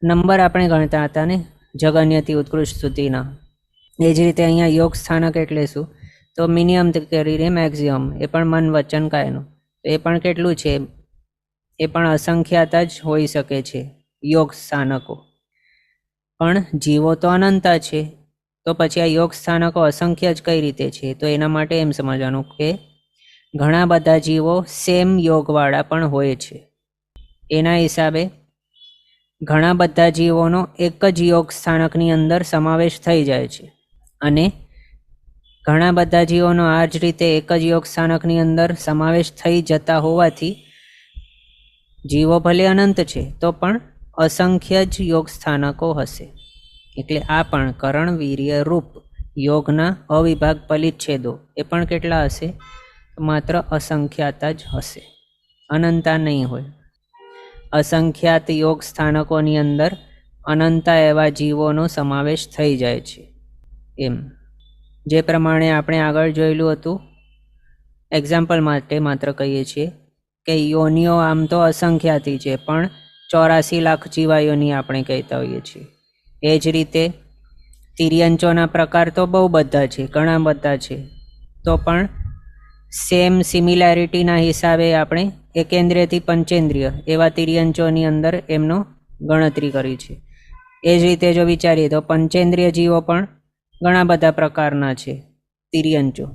A: નંબર આપણે ગણતા હતા ને, જગન્યથી ઉત્કૃષ્ટ સુધીના. એ જ રીતે અહીંયા યોગ સ્થાનક એટલે શું? તો મિનિમમ કરીને મેક્ઝિમમ, એ પણ મન વચન કાયનું, એ પણ કેટલું છે? એ પણ અસંખ્યાતા જ હોઈ શકે છે યોગ સ્થાનકો. પણ જીવો તો અનંતા છે, તો પછી આ યોગ સ્થાનકો અસંખ્ય જ કઈ રીતે છે? તો એના માટે એમ સમજવાનું કે ઘણા બધા જીવો સેમ યોગવાળા પણ હોય છે. એના હિસાબે ઘણા બધા જીવોનો એક જ યોગ સ્થાનકની અંદર સમાવેશ થઈ જાય છે. અને ઘણા બધા જીવોનો આ જ રીતે એક જ યોગ સ્થાનકની અંદર સમાવેશ થઈ જતા હોવાથી જીવો ભલે અનંત છે તો પણ અસંખ્ય જ યોગ સ્થાનકો હશે. એટલે આ પણ કરણવીર્ય રૂપ યોગના અવિભાગ પલિચ્છેદો એ પણ કેટલા હશે? માત્ર અસંખ્યાતા જ હશે, અનંતા નહીં હોય. અસંખ્યાત યોગ સ્થાનકોની અંદર અનંતા એવા જીવોનો સમાવેશ થઈ જાય છે. એમ જે પ્રમાણે આપણે આગળ જોયેલું હતું, એક્ઝામ્પલ માટે માત્ર કહીએ છીએ કે યોનિઓ આમ તો અસંખ્યાતી છે, પણ 84 લાખ જીવા યોની આપણે કહેતા હોઈએ છીએ. એ જ રીતે તિર્યંચોના પ્રકાર તો બહુ બધા છે, ઘણા બધા છે, તો પણ સેમ સિમિલારિટીના હિસાબે આપણે એકેન્દ્રિયથી પંચેન્દ્રિય એવા તિર્યંચોની અંદર એમનો ગણતરી કરી છે. એ જ રીતે જો વિચારીએ તો પંચેન્દ્રિય જીવો પણ ઘણા બધા પ્રકારના છે તિર્યંચો.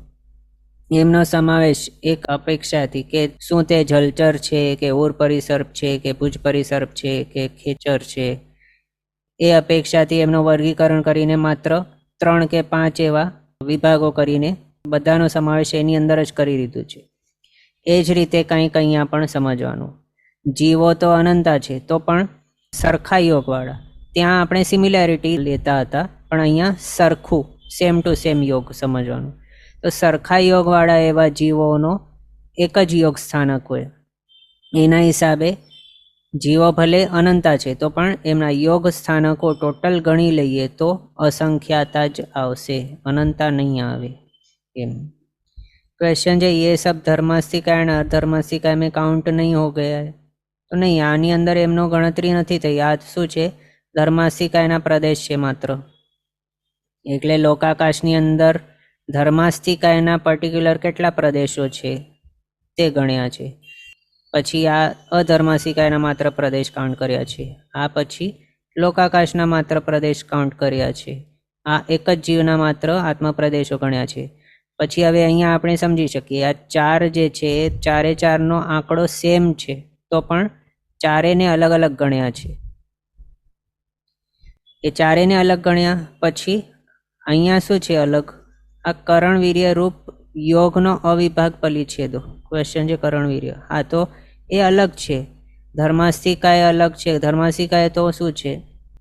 A: એમનો સમાવેશ એક અપેક્ષાથી કે શું તે જલચર છે કે ઉર પરિસર્પ છે કે ભુજ પરિસર્પ છે કે ખેચર છે, એ અપેક્ષાથી એમનું વર્ગીકરણ કરીને માત્ર 3 કે 5 એવા વિભાગો કરીને બધાનો સમાવેશ એની અંદર જ કરી દીધું છે. એ જ રીતે કંઈક અહીંયા પણ સમજવાનું, જીવો તો અનંતા છે તો પણ સરખા યોગવાળા. ત્યાં આપણે સિમિલારિટી લેતા હતા, પણ અહીંયા સરખું સેમ ટુ સેમ યોગ સમજવાનું. તો સરખા યોગવાળા એવા જીવોનો એક જ યોગ સ્થાનક હોય. એના હિસાબે જીવો ભલે અનંતા છે તો પણ એમના યોગ સ્થાનકો ટોટલ ગણી લઈએ તો અસંખ્યાતા જ આવશે, અનંતા નહીં આવે. એમ क्वेश्चन है ये सब धर्मास्तिका एंड अधर्मास्तिका में काउंट नहीं हो गया है, तो नहीं, आनी अंदर एमनो गणतरी नहीं थई. आ शुं छे? धर्मास्तिका एना प्रदेश है मात्र, एटले लोकाकाशनी अंदर धर्मास्तिका एना पर्टिक्युलर केटला प्रदेशो छे ते गण्या छे. पछी आ अधर्मास्तिका एना मात्र प्रदेश काउंट कर्या छे. आ पछी लोकाकाशना मात्र प्रदेश काउंट कर्या छे. आ एक ज जीवना मात्र आत्मप्रदेशो गण्या छे. પછી હવે અહીંયા આપણે સમજી શકીએ આ 4 જે છે એ 4 આંકડો સેમ છે, તો પણ 4ને અલગ અલગ ગણ્યા છે. એ 4ને અલગ ગણ્યા પછી અહીંયા શું છે અલગ? આ કરણવીર્ય રૂપ યોગનો અવિભાગ પરિચ્છેદો. ક્વેશ્ચન છે કરણવીર્ય, હા તો એ અલગ છે. ધર્માસ્તિકા એ અલગ છે. ધર્માસ્તિકા એ તો શું છે?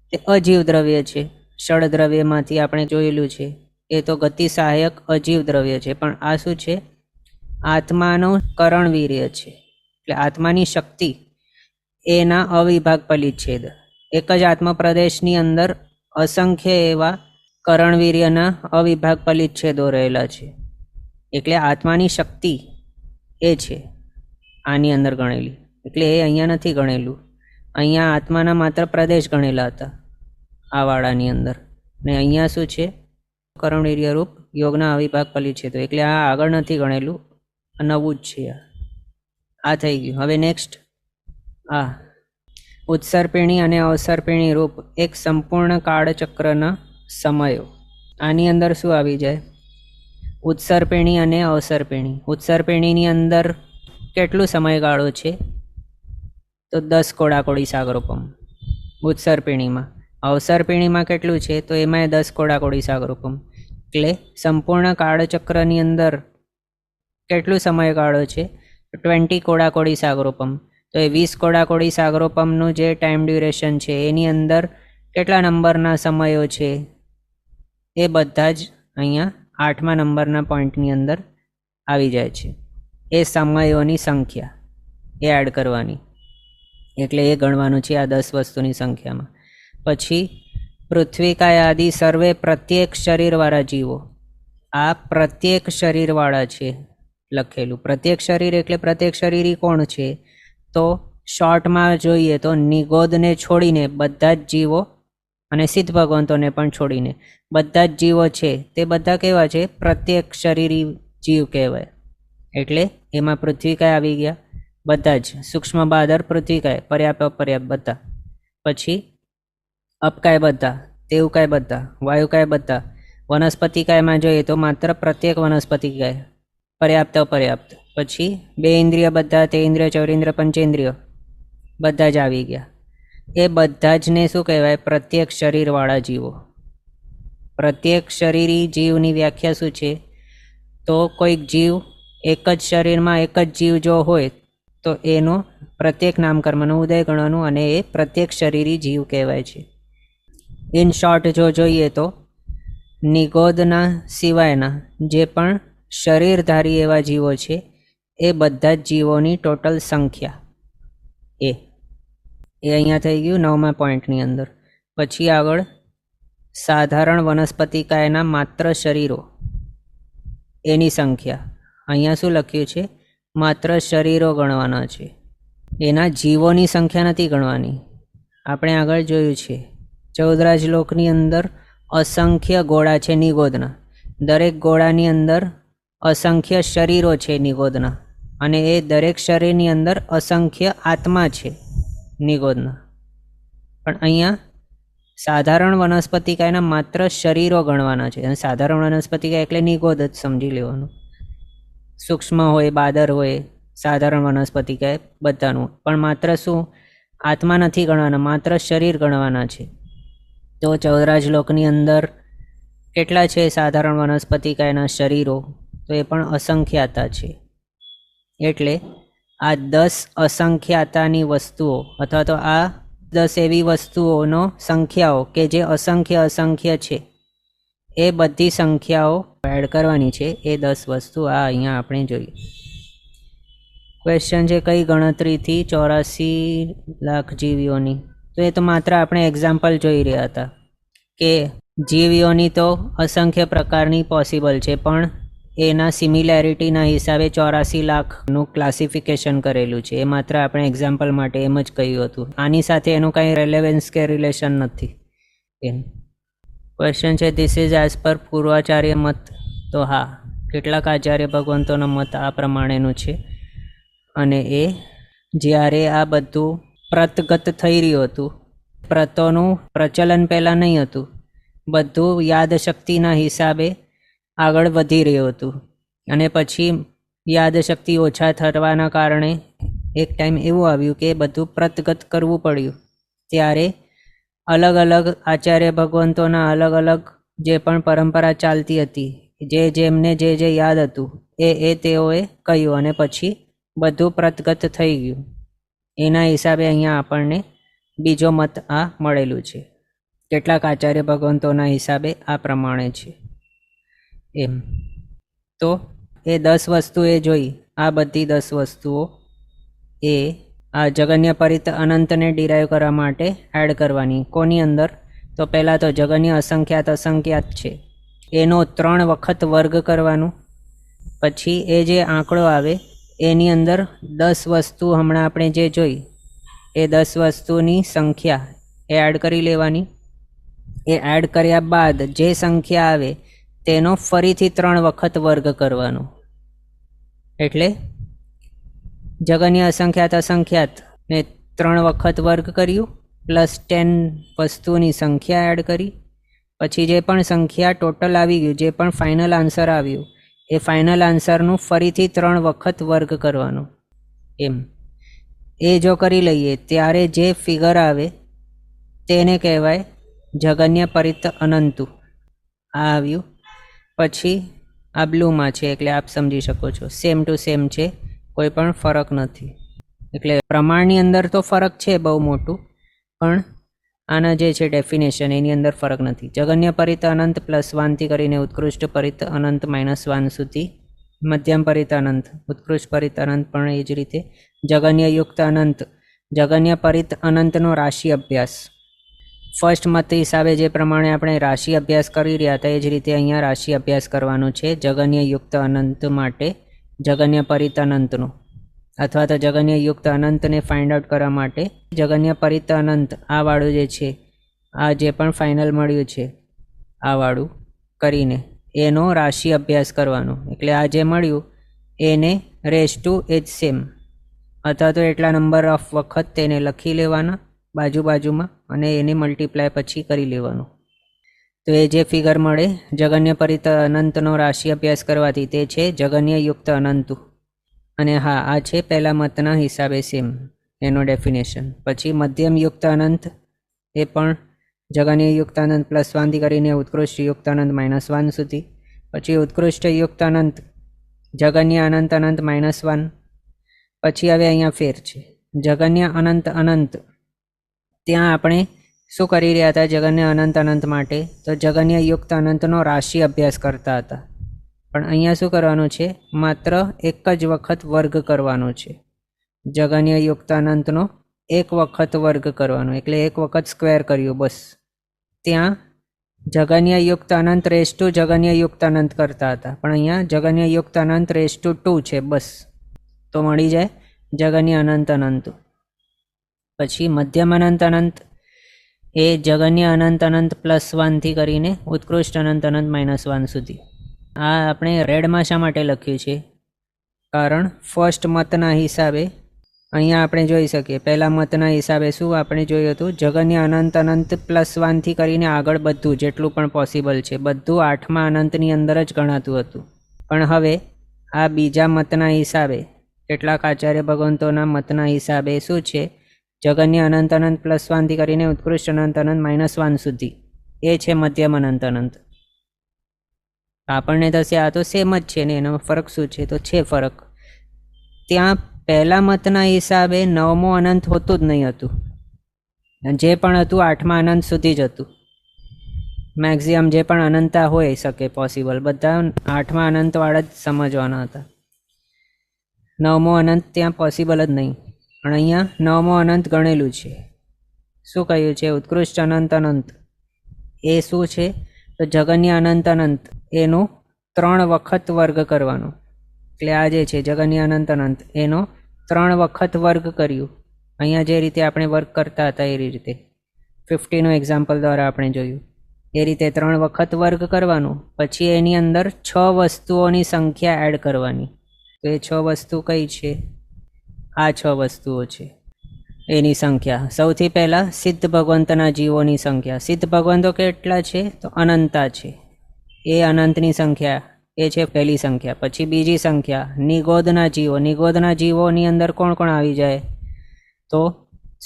A: તે અજીવ દ્રવ્ય છે. ષડ દ્રવ્યમાંથી આપણે જોયેલું છે, એ તો ગતિ સહાયક અજીવ દ્રવ્ય છે. પણ આ શું છે? આત્માનો કરણવીર્ય છે, એટલે આત્માની શક્તિ, એના અવિભાગ પરિચ્છેદ. એક જ આત્મપ્રદેશની અંદર અસંખ્ય એવા કરણવીર્યના અવિભાગ પરિચ્છેદો રહેલા છે. એટલે આત્માની શક્તિ એ છે આની અંદર ગણેલી. એટલે એ અહીંયા નથી ગણેલું. અહીંયા આત્માના માત્ર પ્રદેશ ગણેલા હતા આ વાળાની અંદર, ને અહીંયા શું છે? કરણવીર્ય રૂપ યોગના અવિભાગ પરિચ્છેદો. એટલે આ આગળ નથી ગણેલું, નવું જ છે. આ થઈ ગયું. હવે નેક્સ્ટ આ ઉત્સર્પિણી અને અવસર્પિણી રૂપ એક સંપૂર્ણ કાળચક્રના સમયો. આની અંદર શું આવી જાય? ઉત્સર્પિણી અને અવસર્પિણી. ઉત્સર્પિણીની અંદર કેટલું સમયગાળો છે? તો 10 કોડાકોડી સાગરોપમ ઉત્સર્પિણીમાં. અવસર્પિણીમાં કેટલું છે? તો એમાં 10 કોડાકોડી સાગરોપમ. એટલે સંપૂર્ણ કાળચક્રની અંદર કેટલું સમયગાળો છે? 20 કોડાકોડી સાગરોપમ. તો એ 20 કોડાકોડી સાગરોપમનું જે ટાઈમ ડ્યુરેશન છે એની અંદર કેટલા નંબરના સમયો છે? એ બધા જ અહીંયા 8મા નંબરના પોઈન્ટની અંદર આવી જાય છે. એ સમયોની સંખ્યા એ એડ કરવાની, એટલે એ ગણવાનું છે આ 10 વસ્તુની સંખ્યામાં. પછી પૃથ્વીકાય આદિ સર્વે પ્રત્યેક શરીરવાળા જીવો. આ પ્રત્યેક શરીરવાળા છે લખેલું. પ્રત્યેક શરીર એટલે પ્રત્યેક શરીરી કોણ છે? તો શોર્ટમાં જોઈએ તો નિગોદને છોડીને બધા જ જીવો અને સિદ્ધ ભગવંતોને પણ છોડીને બધા જ જીવો છે તે બધા કેવા છે? પ્રત્યેક શરીરી જીવ કહેવાય. એટલે એમાં પૃથ્વીકાય આવી ગયા બધા જ, સૂક્ષ્મ બાદર પૃથ્વીકાય, પર્યાપ્ત અપર્યાપ્ત બધા. પછી અપકાય બધા, તેવકાય બધા, વાયુકાય બધા. વનસ્પતિકાયમાં જોઈએ તો માત્ર પ્રત્યેક વનસ્પતિકાય, પર્યાપ્ત અપર્યાપ્ત. પછી 2 ઇન્દ્રિય બધા, તે ઇન્દ્રિય, ચૌરેન્દ્રિય, પંચેન્દ્રિય બધા જ આવી ગયા. એ બધા જ ને શું કહેવાય? પ્રત્યેક શરીરવાળા જીવો. પ્રત્યેક શરીરી જીવની વ્યાખ્યા શું છે? તો કોઈક જીવ એક જ શરીરમાં એક જ જીવ જો હોય તો એનો પ્રત્યેક નામકર્મનો ઉદય ગણવાનું, અને એ પ્રત્યેક શરીરી જીવ કહેવાય છે. ઇન શોર્ટ જો જોઈએ તો નિગોદના સિવાયના જે પણ શરીરધારી એવા જીવો છે એ બધા જ જીવોની ટોટલ સંખ્યા એ અહીંયા થઈ ગયું 9મા પોઈન્ટની અંદર. પછી આગળ સાધારણ વનસ્પતિકાયના માત્ર શરીરો. એની સંખ્યા. અહીંયા શું લખ્યું છે? માત્ર શરીરો ગણવાના છે, એના જીવોની સંખ્યા નથી ગણવાની. આપણે આગળ જોયું છે 14 લોકની અંદર અસંખ્ય ગોળા છે નિગોદના. દરેક ગોળાની અંદર અસંખ્ય શરીરો છે નિગોદના, અને એ દરેક શરીરની અંદર અસંખ્ય આત્મા છે નિગોદના. પણ અહીંયા સાધારણ વનસ્પતિકાયના માત્ર શરીરો ગણવાના છે. અને સાધારણ વનસ્પતિકાય એટલે નિગોદ જ સમજી લેવાનું. સૂક્ષ્મ હોય, બાદર હોય, સાધારણ વનસ્પતિકાય બધાનું. પણ માત્ર શું? આત્મા નથી ગણવાના, માત્ર શરીર ગણવાના છે. તો 14 લોકની અંદર કેટલા છે સાધારણ વનસ્પતિકાયના શરીરો? તો એ પણ અસંખ્યાતા છે. એટલે આ 10 અસંખ્યાતાની વસ્તુઓ, અથવા તો આ 10 એવી વસ્તુઓનો સંખ્યાઓ કે જે અસંખ્ય છે, એ બધી સંખ્યાઓ એડ કરવાની છે. એ 10 વસ્તુ આ અહીંયા આપણે જોઈએ. ક્વેશ્ચન છે, કઈ ગણતરીથી 84 લાખ જીવીઓની? તો એ તો માત્ર આપણે એક્ઝામ્પલ જોઈ રહ્યા હતા કે જીવીઓની તો અસંખ્ય પ્રકારની પોસિબલ છે, પણ એના સિમિલેરિટીના હિસાબે 84 લાખનું ક્લાસિફિકેશન કરેલું છે. એ માત્ર આપણે એક્ઝામ્પલ માટે એમ જ કહ્યું હતું. આની સાથે એનું કંઈ રેલેવન્સ કે રિલેશન નથી એમ. ક્વેશ્ચન છે, ધીસ ઇઝ એઝ પર પૂર્વાચાર્ય મત? તો હા, કેટલાક આચાર્ય ભગવંતોનો મત આ પ્રમાણેનું છે. અને એ જ્યારે આ બધું પ્રતગત થઈ રહ્યું હતું, પ્રતોનું પ્રચલન પહેલાં નહીં હતું, બધું યાદશક્તિના હિસાબે આગળ વધી રહ્યું હતું. અને પછી યાદશક્તિ ઓછા થવાના કારણે એક ટાઈમ એવું આવ્યું કે બધું પ્રતગત કરવું પડ્યું. ત્યારે અલગ અલગ આચાર્ય ભગવંતોના અલગ અલગ જે પણ પરંપરા ચાલતી હતી, જેમને જે યાદ હતું એ તેઓએ કહ્યું, અને પછી બધું પ્રતગત થઈ ગયું. એના હિસાબે અહીંયા આપણને બીજો મત આ મળેલું છે. કેટલાક આચાર્ય ભગવંતોના હિસાબે આ પ્રમાણે છે એમ. તો એ 10 વસ્તુ એ જોઈ. આ બધી 10 વસ્તુઓ એ આ જગન્ય પરિત અનંતને ડિરાઈવ કરવા માટે એડ કરવાની. કોની અંદર? તો પહેલાં તો જગન્ય અસંખ્યાત છે, એનો 3 વખત વર્ગ કરવાનું. પછી એ જે આંકડો આવે એની અંદર 10 વસ્તુ હમણાં આપણે જે જોઈ એ 10 વસ્તુની સંખ્યા એ એડ કરી લેવાની. એ એડ કર્યા બાદ જે સંખ્યા આવે તેનો ફરીથી 3 વખત વર્ગ કરવાનો. એટલે જગન્ય અસંખ્યાત ને 3 વખત વર્ગ કર્યું, પ્લસ 10 વસ્તુની સંખ્યા એડ કરી. પછી જે પણ સંખ્યા ટોટલ આવી ગયું, જે પણ ફાઇનલ આન્સર આવ્યું, એ ફાઇનલ આન્સરનું ફરીથી 3 વખત વર્ગ કરવાનું એમ. એ જો કરી લઈએ ત્યારે જે ફિગર આવે તેને કહેવાય જગન્ય પરિત અનંતુ. આ આવ્યું. પછી આ બ્લુમાં છે, એટલે આપ સમજી શકો છો સેમ ટુ સેમ છે, કોઈ પણ ફરક નથી. એટલે પ્રમાણની અંદર તો ફરક છે બહુ મોટું, પણ આના જે છે ડેફિનેશન એની અંદર ફરક નથી. જગન્ય પરિત અનંત +1 થી કરીને ઉત્કૃષ્ટ પરિત અનંત -1 સુધી, મધ્યમ પરિત અનંત, ઉત્કૃષ્ટ પરિત અનંત પણ એ જ રીતે. જગન્ય યુક્ત અનંત, જગન્ય પરિત અનંતનો રાશિ અભ્યાસ. ફર્સ્ટ મત હિસાબે જે પ્રમાણે આપણે રાશિ અભ્યાસ કરી રહ્યા હતા એ જ રીતે અહીંયા રાશિ અભ્યાસ કરવાનો છે જગન્ય યુક્ત અનંત માટે, જગન્ય પરિત અનંતનો, અથવા તો જગન્ય યુક્ત અનંતને ફાઇન્ડ આઉટ કરવા માટે જગન્ય પરિત અનંત આ વાળું જે છે, આ જે પણ ફાઇનલ મળ્યું છે આ વાળું કરીને એનો રાશિ અભ્યાસ કરવાનો. એટલે આ જે મળ્યું એને રેઝ ટુ એજ સેમ, અથવા તો એટલા નંબર ઓફ વખત તેને લખી લેવાના બાજુમાં, અને એને મલ્ટીપ્લાય પછી કરી લેવાનું. તો એ જે ફિગર મળે જગન્ય પરિત અનંતનો રાશિ અભ્યાસ કરવાથી તે છે જગન્ય યુક્ત અનંતુ. અને હા, આ છે પહેલા મતના હિસાબે સેમ એનો ડેફિનેશન. પછી મધ્યમ યુક્ત અનંત, એ પણ જગન્ય યુક્ત અનંત +1 થી કરીને ઉત્કૃષ્ટ યુક્ત અનંત -1 સુધી. પછી ઉત્કૃષ્ટ યુક્ત અનંત, જગન્ય અનંત -1. પછી હવે અહીંયા ફેર છે જગન્ય અનંત. ત્યાં આપણે શું કરી રહ્યા હતા જગન્ય અનંત માટે? તો જગન્ય યુક્ત અનંતનો રાશિ અભ્યાસ કરતા હતા. પણ અહીંયા શું કરવાનું છે? માત્ર એક જ વખત વર્ગ કરવાનો છે. જગન્ય યુક્ત અનંતનો એક વખત વર્ગ કરવાનો, એટલે એક વખત સ્ક્વેર કર્યું બસ. ત્યાં જગન્યયુક્ત અનંત રેસ ટુ જગન્યયુક્ત અનંત કરતા હતા, પણ અહીંયા જગન્યયુક્ત અનંત રેસ ટુ 2 છે બસ, તો મળી જાય જગન્ય અનંત અનંત. પછી મધ્યમ અનંત અનંત એ જગન્ય અનંત અનંત +1 થી કરીને ઉત્કૃષ્ટ અનંત અનંત -1 સુધી. આ આપણે રેડમાં શા માટે લખ્યું છે? કારણ ફર્સ્ટ મતના હિસાબે અહીંયા આપણે જોઈ શકીએ, પહેલા મતના હિસાબે શું આપણે જોયું હતું, જગન્ય અનંત અનંત +1 થી કરીને આગળ બધું જેટલું પણ પોસિબલ છે બધું 8મા અનંતની અંદર જ ગણાતું હતું. પણ હવે આ બીજા મતના હિસાબે, કેટલાક આચાર્ય ભગવંતોના મતના હિસાબે શું છે, જગન્ય અનંત અનંત +1 થી કરીને ઉત્કૃષ્ટ અનંત અનંત -1 સુધી એ છે મધ્યમ અનંત અનંત. આપણને થશે આ તો સેમ જ છે ને, એનો ફરક શું છે? તો છે ફરક. ત્યાં પહેલા મતના હિસાબે 9મો અનંત હોતું જ નહીં હતું, જે પણ હતું 8મા અનંત સુધી જ હતું. મેક્સિમમ જે પણ અનંતા હોય શકે પોસિબલ બધા 8મા અનંતવાળા જ સમજવાના હતા. 9મો અનંત ત્યાં પોસિબલ જ નહીં, પણ અહીંયા 9મો અનંત ગણેલું છે. શું કહ્યું છે? ઉત્કૃષ્ટ અનંત અનંત એ શું છે? તો જગન્ય અનંત અનંત એનું 3 વખત વર્ગ કરવાનો. એટલે આ જે છે જગન્ય અનંત અનંત એનો 3 વખત વર્ગ કર્યું. અહીંયા જે રીતે આપણે વર્ગ કરતા હતા એ રીતે 50નું એક્ઝામ્પલ દ્વારા આપણે જોયું એ રીતે 3 વખત વર્ગ કરવાનું. પછી એની અંદર 6 વસ્તુઓની સંખ્યા એડ કરવાની. તો એ 6 વસ્તુ કઈ છે? આ 6 વસ્તુઓ છે એની સંખ્યા. સૌથી પહેલાં સિદ્ધ ભગવંતના જીવોની સંખ્યા. સિદ્ધ ભગવંતો કેટલા છે? તો અનંતા છે. એ અનંતની સંખ્યા એ છે પહેલી સંખ્યા. પછી બીજી સંખ્યા નિગોદના જીવો. નિગોદના જીવોની અંદર કોણ કોણ આવી જાય? તો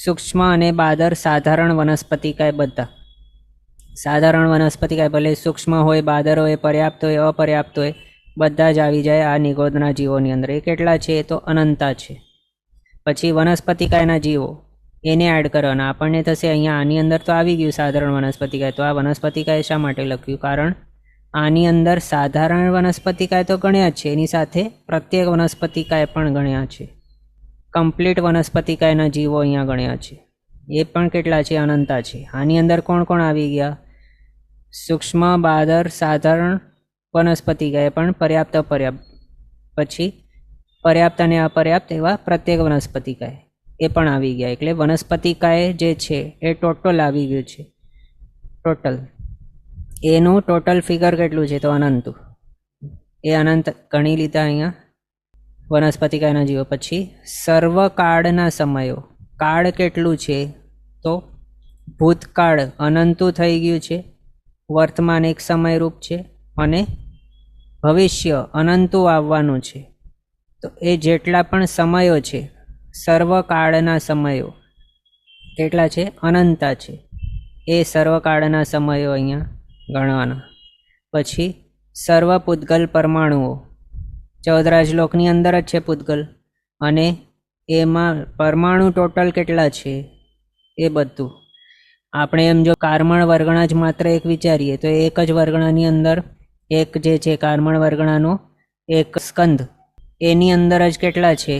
A: સૂક્ષ્મ અને બાદર સાધારણ વનસ્પતિકાય બધા. સાધારણ વનસ્પતિકાય ભલે સૂક્ષ્મ હોય, બાદર હોય, પર્યાપ્ત હોય, અપર્યાપ્ત હોય, બધા જ આવી જાય આ નિગોદના જીવોની અંદર. એ કેટલા છે? તો અનંતા છે. પછી વનસ્પતિકાયના જીવો એને એડ કરવાના. આપણને થશે અહીંયા આની અંદર તો આવી ગયું સાધારણ વનસ્પતિકાય, તો આ વનસ્પતિકાય શા માટે લખ્યું? કારણ આની અંદર સાધારણ વનસ્પતિકાય તો ગણ્યા જ છે, એની સાથે પ્રત્યેક વનસ્પતિકાય પણ ગણ્યા છે. કમ્પ્લીટ વનસ્પતિકાયના જીવો અહીંયા ગણ્યા છે. એ પણ કેટલા છે? અનંતા છે. આની અંદર કોણ કોણ આવી ગયા? સૂક્ષ્મ, બાદર, સાધારણ વનસ્પતિકાય પણ પર્યાપ્ત, અપર્યાપ્ત. પછી પર્યાપ્ત અને અપર્યાપ્ત એવા પ્રત્યેક વનસ્પતિકાય એ પણ આવી ગયા. એટલે વનસ્પતિકાય જે છે એ ટોટલ આવી ગયું છે. ટોટલ એનું ટોટલ ફિગર કેટલું છે? તો અનંત. એ અનંત ગણી લીધા અહીંયા વનસ્પતિકાયના જીવો. પછી સર્વકાળના સમયો. કાળ કેટલું છે? તો ભૂતકાળ અનંતું થઈ ગયું છે, વર્તમાન એક સમયરૂપ છે, અને ભવિષ્ય અનંતું આવવાનું છે. તો એ જેટલા પણ સમયો છે સર્વકાળના સમયો કેટલા છે? અનંતા છે. એ સર્વકાળના સમયો અહીંયા ગણવાના. પછી સર્વ પૂતગલ પરમાણુઓ. 14 રાજલોકની અંદર જ છે પૂતગલ, અને એમાં પરમાણુ ટોટલ કેટલા છે એ બધું. આપણે એમ જો કાર્મણ વર્ગણા જ માત્ર એક વિચારીએ તો એક જ વર્ગણાની અંદર એક જે છે કાર્મણ વર્ગણાનો એક સ્કંધ, એની અંદર જ કેટલા છે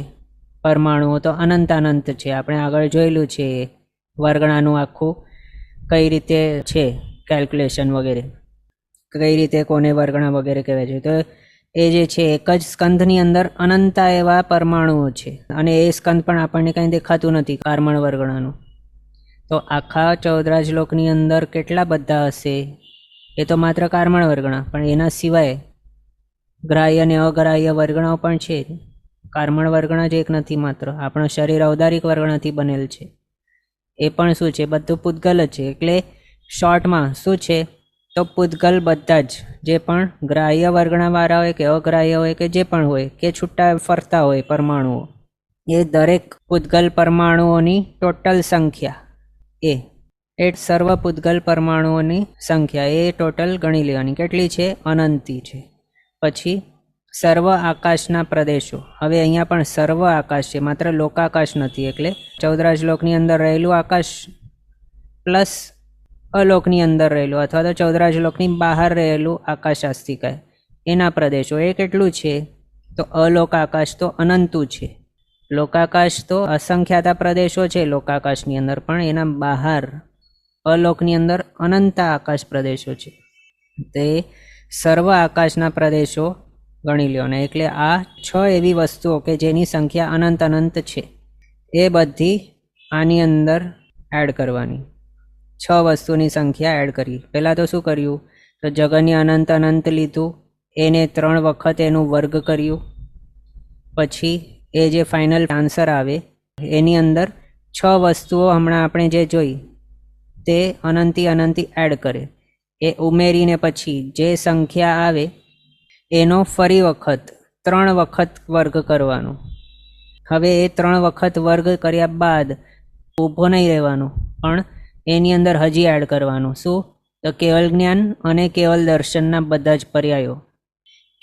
A: પરમાણુઓ? તો અનંત અનંત છે. આપણે આગળ જોયેલું છે વર્ગણાનું આખું કઈ રીતે છે કેલ્ક્યુલેશન વગેરે, કઈ રીતે કોને વર્ગણા વગેરે કહેવાય છે. તો એ જે છે એક જ સ્કંધની અંદર અનંતા એવા પરમાણુઓ છે, અને એ સ્કંધ પણ આપણને કંઈ દેખાતું નથી કાર્મણ વર્ગણાનું. તો આખા 14 રાજલોકની અંદર કેટલા બધા હશે? એ તો માત્ર કાર્મણ વર્ગણા, પણ એના સિવાય ગ્રાહ્ય અને અગ્રાહ્ય વર્ગણાઓ પણ છે. કાર્મણ વર્ગણા જ એક નથી માત્ર, આપણું શરીર ઔદારિક વર્ગણાથી બનેલ છે. એ પણ શું છે? બધું પૂતગલ જ છે. એટલે શોર્ટમાં શું છે? તો પૂતગલ બધા જ જે પણ ગ્રાહ્ય વર્ગણાવાળા હોય કે અગ્રાહ્ય હોય કે જે પણ હોય કે છૂટા ફરતા હોય પરમાણુઓ, એ દરેક પૂતગલ પરમાણુઓની ટોટલ સંખ્યા એ સર્વ પૂતગલ પરમાણુઓની સંખ્યા એ ટોટલ ગણી લેવાની. કેટલી છે? અનંતી છે. પછી સર્વ આકાશના પ્રદેશો. હવે અહીંયા પણ સર્વ આકાશ છે, માત્ર લોકાકાશ નથી. એટલે 14 રાજલોકની અંદર રહેલું આકાશ પ્લસ અલોકની અંદર રહેલું, અથવા તો 14 રાજલોકની બહાર રહેલું આકાશ આસ્તિકાય, એના પ્રદેશો એ કેટલું છે? તો અલોક આકાશ તો અનંતું છે. લોકાકાશ તો અસંખ્યાતા પ્રદેશો છે લોકાકાશની અંદર, પણ એના બહાર અલોકની અંદર અનંત આકાશ પ્રદેશો છે. તે સર્વ આકાશના પ્રદેશો ગણી લ્યો ને, એટલે આ 6 એવી વસ્તુઓ કે જેની સંખ્યા અનંત અનંત છે એ બધી આની અંદર એડ કરવાની. 6 વસ્તુની સંખ્યા એડ કરી. પહેલાં તો શું કર્યું, તો જગન્ય અનંત અનંત લીધું, એને 3 વખત એનું વર્ગ કર્યું, પછી એ જે ફાઇનલ આન્સર આવે એની અંદર 6 વસ્તુઓ હમણાં આપણે જે જોઈ તે અનંતી અનંતી એડ કરે. એ ઉમેરીને પછી જે સંખ્યા આવે એનો ફરી વખત 3 વખત વર્ગ કરવાનો. હવે એ 3 વખત વર્ગ કર્યા બાદ ઊભો નહીં રહેવાનો, પણ એની અંદર હજી એડ કરવાનું. શું? તો કેવલ જ્ઞાન અને કેવલ દર્શનના બધા જ પર્યાયો.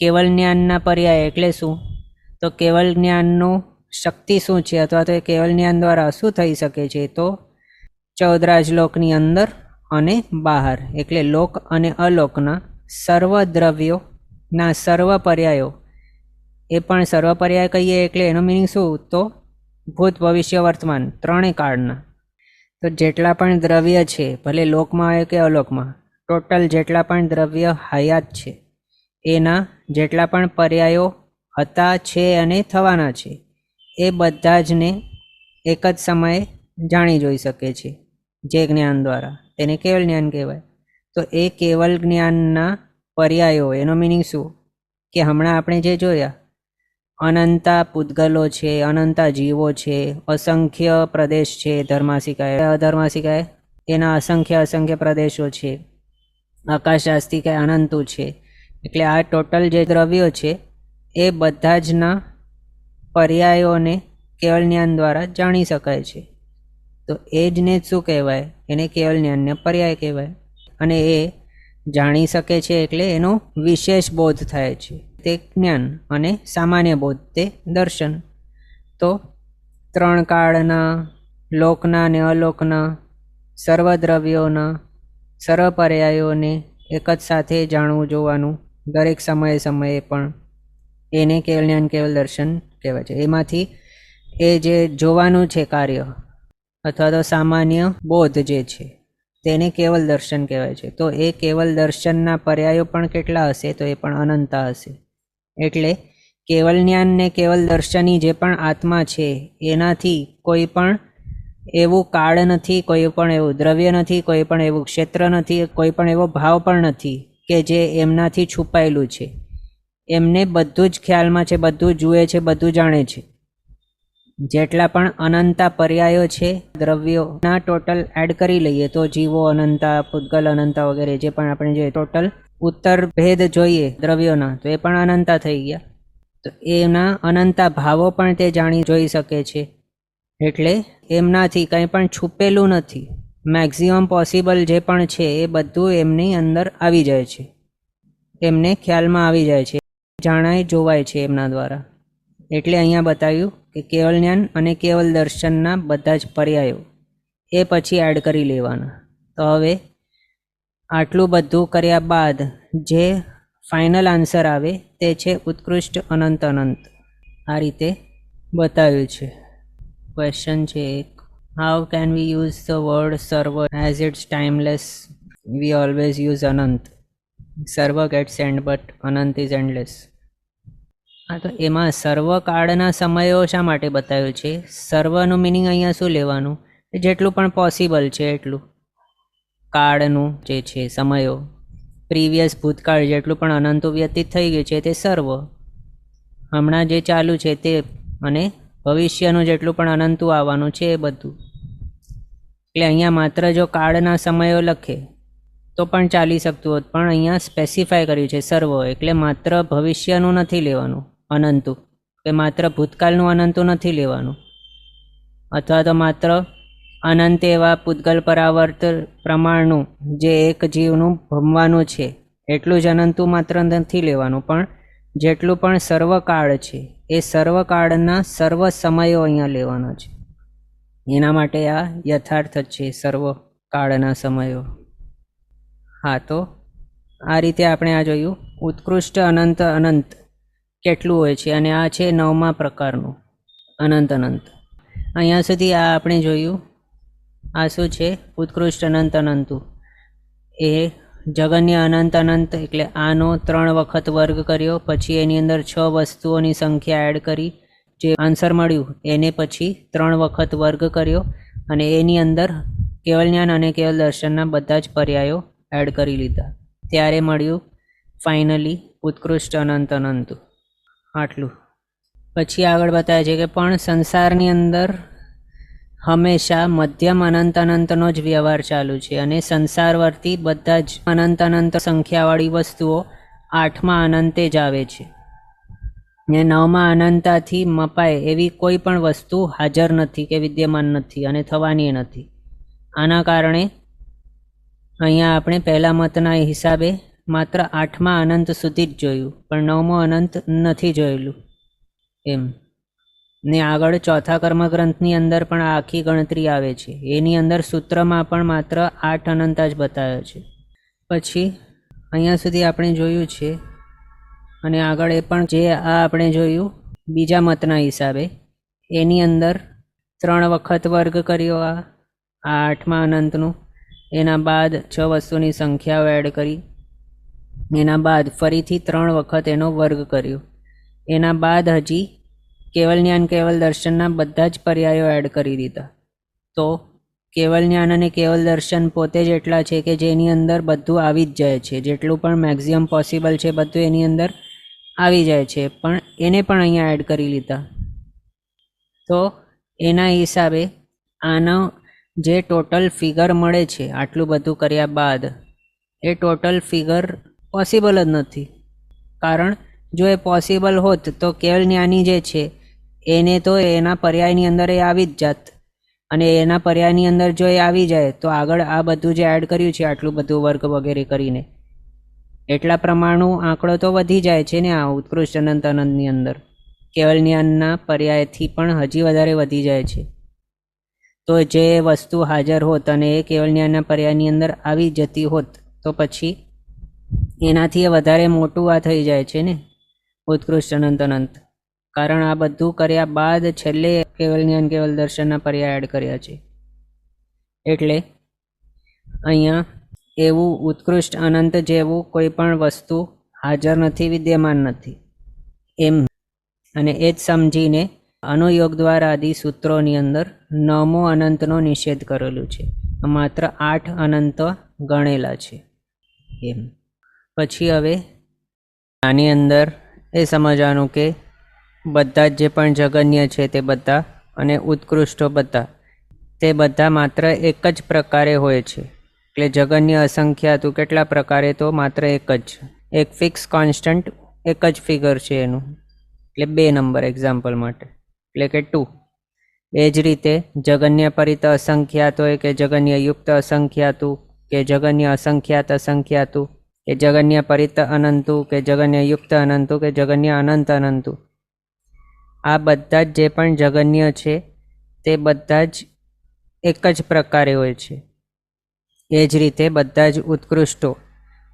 A: કેવલ જ્ઞાનના પર્યાય એટલે શું? તો કેવલ જ્ઞાનનું શક્તિ શું છે, અથવા તો એ કેવલ જ્ઞાન દ્વારા શું થઈ શકે છે? તો 14 રાજલોકની અંદર અને બહાર, એટલે લોક અને અલોકના સર્વ દ્રવ્યોના સર્વ પર્યાયો. એ પણ સર્વ પર્યાય કહીએ એટલે એનો મિનિંગ શું? તો ભૂત, ભવિષ્ય, વર્તમાન 3 કાળના. તો જેટલા પણ દ્રવ્ય છે, ભલે લોકમાં હોય કે અલોકમાં, ટોટલ જેટલા પણ દ્રવ્ય હયાત છે એના જેટલા પણ પર્યાયો હતા, છે અને થવાના છે એ બધા જને એક જ સમયે જાણી જોઈ શકે છે જે જ્ઞાન દ્વારા. તેને કેવલ જ્ઞાન કહેવાય. તો એ કેવલ જ્ઞાનના પર્યાયો, એનો મિનિંગ શું? કે હમણાં આપણે જે જોયા અનંતા પૂતગલો છે, અનંતા જીવો છે, અસંખ્ય પ્રદેશ છે, ધર્માસિકાય અધર્માસિકાય એના અસંખ્ય અસંખ્ય પ્રદેશો છે, આકાશાસ્તિકાય અનંતું છે. એટલે આ ટોટલ જે દ્રવ્યો છે એ બધા જના પર્યાયોને કેવલ જ્ઞાન દ્વારા જાણી શકાય છે. તો એ જને શું કહેવાય? એને કેવલ જ્ઞાનને પર્યાય કહેવાય. અને એ જાણી શકે છે એટલે એનો વિશેષ બોધ થાય છે, તે જ્ઞાન, અને સામાન્ય બોધ તે દર્શન. તો 3 કાળના, લોકના ને અલોકના, સર્વદ્રવ્યોના સર્વ પર્યાયોને એક જ સાથે જાણવું, જોવાનું દરેક સમયે સમયે, પણ એને કેવલ જ્ઞાન કેવલ દર્શન કહેવાય છે. એમાંથી એ જે જોવાનું છે કાર્ય અથવા તો સામાન્ય બોધ જે છે તેને કેવલ દર્શન કહેવાય છે. તો એ કેવલ દર્શનના પર્યાયો પણ કેટલા હશે? તો એ પણ અનંતા હશે. એટલે કેવલ જ્ઞાન ને કેવલ દર્શનની જે પણ આત્મા છે એનાથી કોઈ પણ એવું કાળ નથી, કોઈ પણ એવું દ્રવ્ય નથી, કોઈ પણ એવું ક્ષેત્ર નથી, કોઈ પણ એવો ભાવ પણ નથી કે જે એમનાથી છુપાયેલું છે. એમને બધું જ ખ્યાલમાં છે, બધું જુએ છે, બધું જાણે છે. જેટલા પણ અનંતા પર્યાયો છે દ્રવ્યોના ટોટલ એડ કરી લઈએ તો જીવો અનંતા, પૂતગલ અનંતા વગેરે જે પણ આપણે જોઈએ, ટોટલ ઉત્તર ભેદ જોઈએ દ્રવ્યોના, તો એ પણ અનંતા થઈ ગયા. તો એના અનંતા ભાવો પણ તે જાણી જોઈ શકે છે. એટલે એમનાથી કંઈ પણ છુપેલું નથી. મેક્સિમમ પોસિબલ જે પણ છે એ બધું એમની અંદર આવી જાય છે, એમને ખ્યાલમાં આવી જાય છે, જાણાય જોવાય છે એમના દ્વારા. એટલે અહીંયા બતાવ્યું કે કેવલ જ્ઞાન અને કેવલ દર્શનના બધા જ પર્યાયો એ પછી એડ કરી લેવાના. તો હવે આટલું બધું કર્યા બાદ જે ફાઇનલ આન્સર આવે તે છે ઉત્કૃષ્ટ અનંત અનંત. આ રીતે બતાવ્યું છે. ક્વેશ્ચન છે એક, how can we use the word સર્વ as it's timeless? We always use અનંત. સર્વ ગેટ્સ એન્ડ બટ અનંત ઇઝ એન્ડલેસ. હા, તો એમાં સર્વકાળના સમયો શા માટે બતાવ્યું છે? સર્વનું મિનિંગ અહીંયા શું લેવાનું? જેટલું પણ પોસિબલ છે એટલું કાળનું જે છે સમયો, પ્રીવિયસ ભૂતકાળ જેટલું પણ અનંતો વ્યતીત થઈ ગયું છે તે સર્વ, હમણાં જે ચાલુ છે તે, અને ભવિષ્યનું જેટલું પણ અનંતું આવવાનું છે એ બધું. એટલે અહીંયા માત્ર જો કાળના સમયો લખે તો પણ ચાલી શકતું હોત, પણ અહીંયા સ્પેસિફાય કર્યું છે સર્વ, એટલે માત્ર ભવિષ્યનું નથી લેવાનું અનંતું, કે માત્ર ભૂતકાળનું અનંતું નથી લેવાનું, અથવા તો માત્ર અનંત એવા પૂતગલ પરાવર્ત પ્રમાણનું જે એક જીવનું ભમવાનું છે એટલું જ અનંતું માત્ર નથી લેવાનું, પણ જેટલું પણ સર્વકાળ છે એ સર્વકાળના સર્વ સમયો અહીંયા લેવાના છે. એના માટે આ યથાર્થ છે, સર્વકાળના સમયો. હા, તો આ રીતે આપણે આ જોયું ઉત્કૃષ્ટ અનંત અનંત કેટલું હોય છે, અને આ છે 9મા પ્રકારનું અનંત અનંત. અહીંયા સુધી આ આપણે જોયું આ શું છે? ઉત્કૃષ્ટ અનંત અનંતુ. એ જગન્ય અનંત અનંત એટલે આનો 3 વખત વર્ગ કર્યો, પછી એની અંદર 6 વસ્તુઓની સંખ્યા એડ કરી, જે આન્સર મળ્યું એને પછી 3 વખત વર્ગ કર્યો, અને એની અંદર કેવલ જ્ઞાન અને કેવલ દર્શનના બધા જ પર્યાયો એડ કરી લીધા, ત્યારે મળ્યું ફાઇનલી ઉત્કૃષ્ટ અનંત અનંતુ. આટલું. પછી આગળ બતાવે છે કે પણ સંસારની અંદર હંમેશા મધ્યમ અનંત અનંતનો જ વ્યવહાર ચાલુ છે, અને સંસારવર્તી બધા જ અનંત અનંત સંખ્યાવાળી વસ્તુઓ 8મા અનંતે જ આવે છે, ને 9મા અનંતાથી મપાય એવી કોઈ પણ વસ્તુ હાજર નથી કે વિદ્યમાન નથી, અને થવાની નથી. આના કારણે અહીંયા આપણે પહેલા મતના હિસાબે માત્ર 8મા અનંત સુધી જ જોયું, પણ 9મો અનંત નથી જોયેલું એમ. ને આગળ ચોથા કર્મગ્રંથની અંદર પણ આ આખી ગણતરી આવે છે, એની અંદર સૂત્રમાં પણ માત્ર 8 અનંત જ બતાવ્યો છે. પછી અહીંયા સુધી આપણે જોયું છે, અને આગળ એ પણ જે આ આપણે જોયું બીજા મતના હિસાબે, એની અંદર 3 વખત વર્ગ કર્યો આ 8મા અનંતનું, એના બાદ 6 વસ્તુની સંખ્યાઓ એડ કરી, એના બાદ ફરીથી 3 વખત એનો વર્ગ કર્યો, એના બાદ હજી કેવલ જ્ઞાન કેવલ દર્શનના બધા જ પર્યાયો એડ કરી દીધા. તો કેવલ જ્ઞાન અને કેવલ દર્શન પોતે જ એટલા છે કે જેની અંદર બધું આવી જ જાય છે, જેટલું પણ મેક્સિમમ પોસિબલ છે બધું એની અંદર આવી જાય છે, પણ એને પણ અહીંયા એડ કરી લીધા. તો એના હિસાબે આનો જે ટોટલ ફિગર મળે છે આટલું બધું કર્યા બાદ, એ ટોટલ ફિગર પોસિબલ જ નથી. કારણ જો એ પોસિબલ હોત તો કેવલ જ્ઞાની જે છે એને તો એના પર્યાયની અંદર એ આવી જ જાત, અને એના પર્યાયની અંદર જો એ આવી જાય તો આગળ આ બધું જે એડ કર્યું છે આટલું બધું વર્ગ વગેરે કરીને એટલા પ્રમાણનું આંકડો તો વધી જાય છે ને આ ઉત્કૃષ્ટ અનંત અનંતની અંદર. કેવલ જ્ઞાનના પર્યાયથી પણ હજી વધારે વધી જાય છે. તો જે વસ્તુ હાજર હોત અને એ કેવલ જ્ઞાનના પર્યાયની અંદર આવી જતી હોત તો પછી એનાથી વધારે મોટું આ થઈ જાય છે ને ઉત્કૃષ્ટ અનંત અનંત. કારણ આ બધું કર્યા બાદ છેલ્લે કેવલ જ્ઞાન કેવલ દર્શનના પર્યાય એડ કર્યા છે. એટલે અહીંયા એવું ઉત્કૃષ્ટ અનંત જેવું કોઈ પણ વસ્તુ હાજર નથી, વિદ્યમાન નથી એમ. અને એ જ સમજીને અનુયોગ દ્વારા આદિ સૂત્રોની અંદર 9મો અનંતનો નિષેધ કરેલું છે, માત્ર 8 અનંત ગણેલા છે એમ. પછી હવે આની અંદર એ સમજવાનું કે બધા જ જે પણ જગન્ય છે તે બધા અને ઉત્કૃષ્ટો બધા તે બધા માત્ર એક જ પ્રકારે હોય છે. એટલે જગન્ય અસંખ્યાતું કેટલા પ્રકારે? તો માત્ર એક જ, એક ફિક્સ કોન્સ્ટન્ટ એક જ ફિગર છે એનું, એટલે 2 નંબર એક્ઝામ્પલ માટે, એટલે કે 2. એ જ રીતે જગન્ય પરિત અસંખ્યાત હોય કે જગન્ય યુક્ત અસંખ્યાતું કે જગન્ય અસંખ્યાત અસંખ્યાતું કે જગન્ય પરિત અનંતું કે જગન્ય યુક્ત અનંતું કે જગન્ય અનંત અનંતું, આ બધા જ જે પણ જગન્ય છે તે બધા જ એક જ પ્રકારે હોય છે. એ જ રીતે બધા જ ઉત્કૃષ્ટો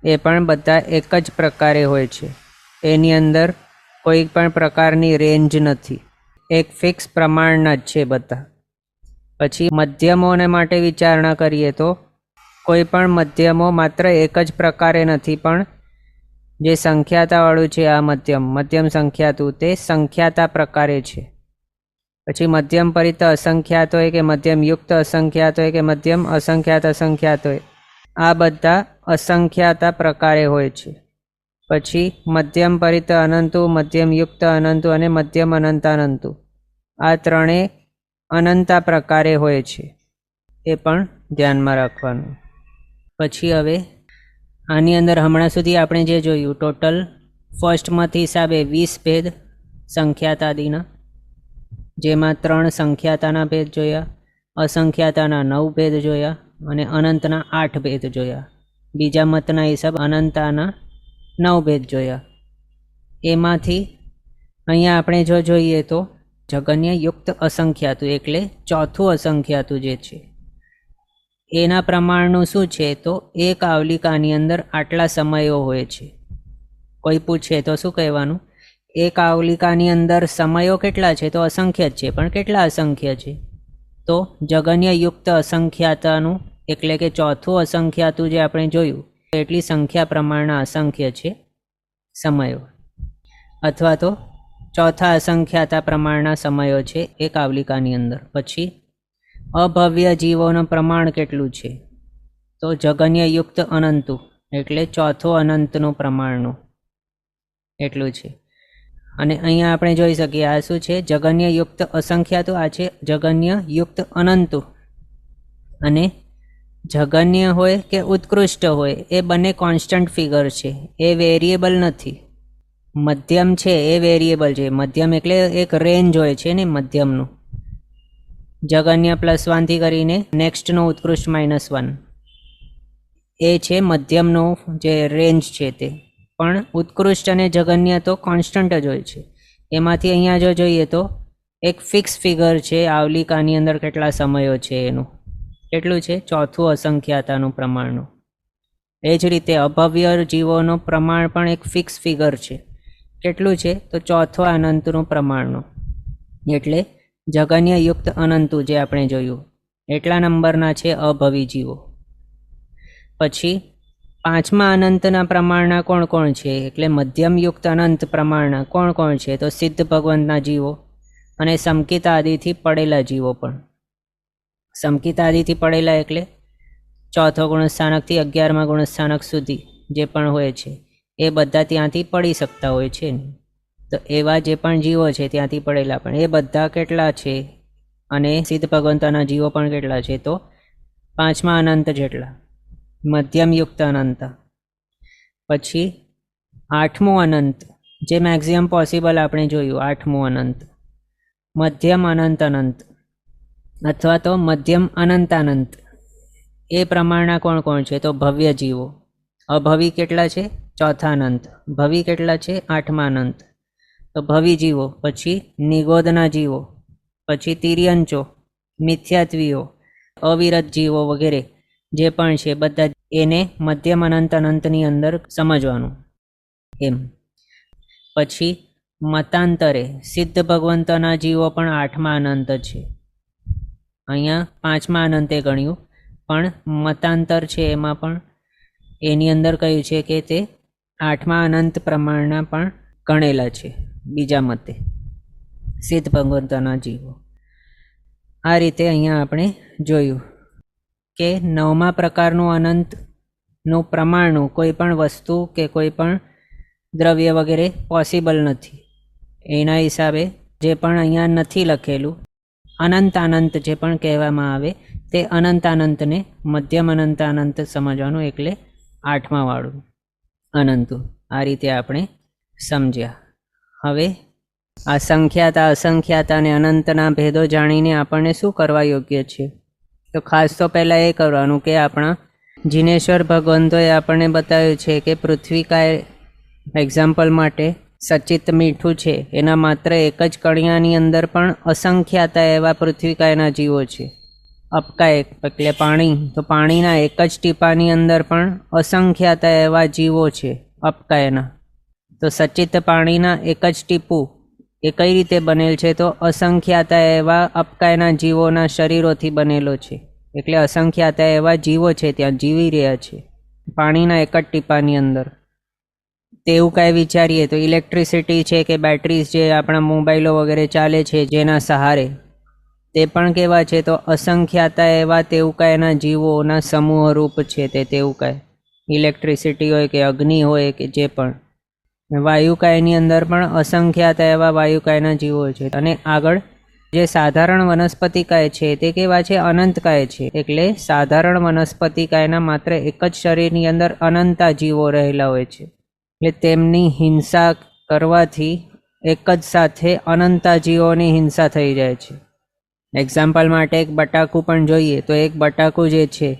A: એ પણ બધા એક જ પ્રકારે હોય છે. એની અંદર કોઈ પણ પ્રકારની રેન્જ નથી, એક ફિક્સ પ્રમાણના જ છે બધા. પછી મધ્યમોને માટે વિચારણા કરીએ તો કોઈ પણ મધ્યમો માત્ર એક જ પ્રકારે નથી, પણ જે સંખ્યાતાવાળું છે આ મધ્યમ સંખ્યાતું તે સંખ્યાતા પ્રકારે છે. પછી મધ્યમ પરિત અસંખ્યાત હોય કે મધ્યમ યુક્ત અસંખ્યાત હોય કે મધ્યમ અસંખ્યાત અસંખ્યાત હોય, આ બધા અસંખ્યાતા પ્રકારે હોય છે. પછી મધ્યમ પરિત અનંતુ, મધ્યમ યુક્ત અનંતુ અને મધ્યમ અનંતાનંતુ, આ ત્રણેય અનંતા પ્રકારે હોય છે, એ પણ ધ્યાનમાં રાખવાનું. પછી હવે આની અંદર હમણાં સુધી આપણે જે જોયું ટોટલ ફર્સ્ટ મત હિસાબે 20 ભેદ સંખ્યાતાદિના, જેમાં 3 સંખ્યાતાના ભેદ જોયા, અસંખ્યાતાના 9 ભેદ જોયા અને અનંતના 8 ભેદ જોયા. બીજા મતના હિસાબ અનંતાના 9 ભેદ જોયા. એમાંથી અહીંયા આપણે જો જોઈએ તો જગન્ય યુક્ત અસંખ્યાતું એટલે ચોથું અસંખ્યાતું જે છે એના પ્રમાણનું શું છે? તો એક આવલિકાની અંદર આટલા સમયો હોય છે. કોઈ પૂછે તો શું કહેવાનું? એક આવલિકાની અંદર સમયો કેટલા છે? તો અસંખ્ય જ છે, પણ કેટલા અસંખ્ય છે? તો તો જગન્યયુક્ત અસંખ્યાતાનું એટલે કે ચોથું અસંખ્યાતું જે આપણે જોયું એટલી સંખ્યા પ્રમાણના અસંખ્ય છે સમયો, અથવા તો ચોથા અસંખ્યાતા પ્રમાણના સમયો છે એક આવલિકાની અંદર. પછી અભવ્ય જીવોનું પ્રમાણ કેટલું છે? તો જગન્યયુક્ત અનંતું એટલે ચોથો અનંતનું પ્રમાણનું એટલું છે. અને અહીંયા આપણે જોઈ શકીએ આ શું છે? જગન્યયુક્ત અસંખ્યાતું, આ છે જગન્યયુક્ત અનંતું. અને જગન્ય હોય કે ઉત્કૃષ્ટ હોય એ બંને કોન્સ્ટન્ટ ફિગર છે, એ વેરિયેબલ નથી. મધ્યમ છે એ વેરિયેબલ છે. મધ્યમ એટલે એક રેન્જ હોય છે ને મધ્યમનું. જગન્ય +1 થી કરીને નેક્સ્ટનો ઉત્કૃષ્ટ -1 એ છે મધ્યમનો જે રેન્જ છે તે. પણ ઉત્કૃષ્ટ અને જગન્ય તો કોન્સ્ટન્ટ જ હોય છે. એમાંથી અહીંયા જો જોઈએ તો એક ફિક્સ ફિગર છે આવલિકાની અંદર કેટલા સમયો છે એનું. કેટલું છે? ચોથું અસંખ્યાતાનું પ્રમાણનું. એ જ રીતે અભવ્ય જીવોનું પ્રમાણ પણ એક ફિક્સ ફિગર છે. કેટલું છે? તો ચોથો અનંતનું પ્રમાણનું. એટલે જગન્યયુક્ત અનંતું જે આપણે જોયું એટલા નંબરના છે અભવી જીવો. પછી પાંચમા અનંતના પ્રમાણના કોણ કોણ છે? એટલે મધ્યમયુક્ત અનંત પ્રમાણના કોણ કોણ છે? તો સિદ્ધ ભગવંતના જીવો અને સમકિત આદિથી પડેલા જીવો પણ. સમકિત આદિથી પડેલા એટલે ચોથો ગુણસ્થાનકથી 11મા ગુણસ્થાનક સુધી જે પણ હોય છે એ બધા ત્યાંથી પડી શકતા હોય છે ને. તો એવા જે પણ જીવો છે ત્યાંથી પડેલા પણ એ બધા કેટલા છે? અને સિદ્ધ ભગવંતના જીવો પણ કેટલા છે? તો પાંચમા અનંત જેટલા, મધ્યમયુક્ત અનંત. પછી આઠમું અનંત જે મેક્સિમમ પોસિબલ આપણે જોયું, આઠમું અનંત મધ્યમ અનંત અનંત અથવા તો મધ્યમ અનંતાનંત. એ પ્રમાણના કોણ કોણ છે? તો ભવ્ય જીવો. અભવી કેટલા છે? ચોથા અનંત. ભવી કેટલા છે? આઠમા અનંત. તો ભવી જીવો. પછી નિગોદના જીવો, પછી તિર્યંચો, મિથ્યાત્વીઓ, અવિરત જીવો વગેરે જે પણ છે બધા એને મધ્યમ અનંત અનંતની અંદર સમજવાનું એમ. પછી મતાંતરે સિદ્ધ ભગવંતના જીવો પણ આઠમા અનંત છે. અહીંયા પાંચમા અનંતે ગણ્યું, પણ મતાંતર છે એમાં પણ એની અંદર કહ્યું છે કે તે આઠમા અનંત પ્રમાણના પણ ગણેલા છે બીજા મતે સિદ્ધ ભગવંતના જીવો. આ રીતે અહીંયા આપણે જોયું કે નવમા પ્રકારનું અનંતનું પ્રમાણનું કોઈ પણ વસ્તુ કે કોઈ પણ દ્રવ્ય વગેરે પોસિબલ નથી. એના હિસાબે જે પણ અહીંયા નથી લખેલું અનંતાનંત જે પણ કહેવામાં આવે તે અનંતાનંતને મધ્યમ અનંતાનંત સમજવાનું, એટલે આઠમા વાળું અનંતું. આ રીતે આપણે સમજ્યા. હવે અસંખ્યાતા અસંખ્યાતા અને અનંતના ભેદો જાણીને આપણને શું કરવા યોગ્ય છે? તો ખાસ તો પહેલાં એ કરવાનું કે આપણા જિનેશ્વર ભગવંતોએ આપણને બતાવ્યું છે કે પૃથ્વીકાય એક્ઝામ્પલ માટે સચિત મીઠું છે, એના માત્ર એક જ કણિયાની અંદર પણ અસંખ્યાતા એવા પૃથ્વીકાયના જીવો છે. અપકાય એટલે પાણી, તો પાણીના એક જ ટીપાની અંદર પણ અસંખ્યાતા એવા જીવો છે અપકાયના. તો સચિત પાણીના એક જ ટીપું એ કઈ રીતે બનેલ છે? તો અસંખ્યાતા એવા અપકાયના જીવોના શરીરોથી બનેલો છે. એટલે અસંખ્યાતા એવા જીવો છે ત્યાં જીવી રહ્યા છે પાણીના એક જ ટીપાની અંદર. તેવું કાંઈ વિચારીએ તો ઇલેક્ટ્રિસિટી છે કે બેટરીઝ જે આપણા મોબાઈલો વગેરે ચાલે છે જેના સહારે, તે પણ કેવા છે? તો અસંખ્યાતા એવા તેવું કાંઈના જીવોના સમૂહ રૂપ છે તે તેવું કાંઈ. ઇલેક્ટ્રિસિટી હોય કે અગ્નિ હોય કે જે પણ. વાયુકાયની અંદર પણ અસંખ્યાતા એવા વાયુકાયના જીવો છે. અને આગળ જે સાધારણ વનસ્પતિકાય છે તે કેવા છે? અનંતકાય છે. એટલે સાધારણ વનસ્પતિકાયના માત્ર એક જ શરીરની અંદર અનંતા જીવો રહેલા હોય છે. એટલે તેમની હિંસા કરવાથી એક જ સાથે અનંતા જીવોની હિંસા થઈ જાય છે. એક્ઝામ્પલ માટે એક બટાકું પણ જોઈએ તો એક બટાકું જે છે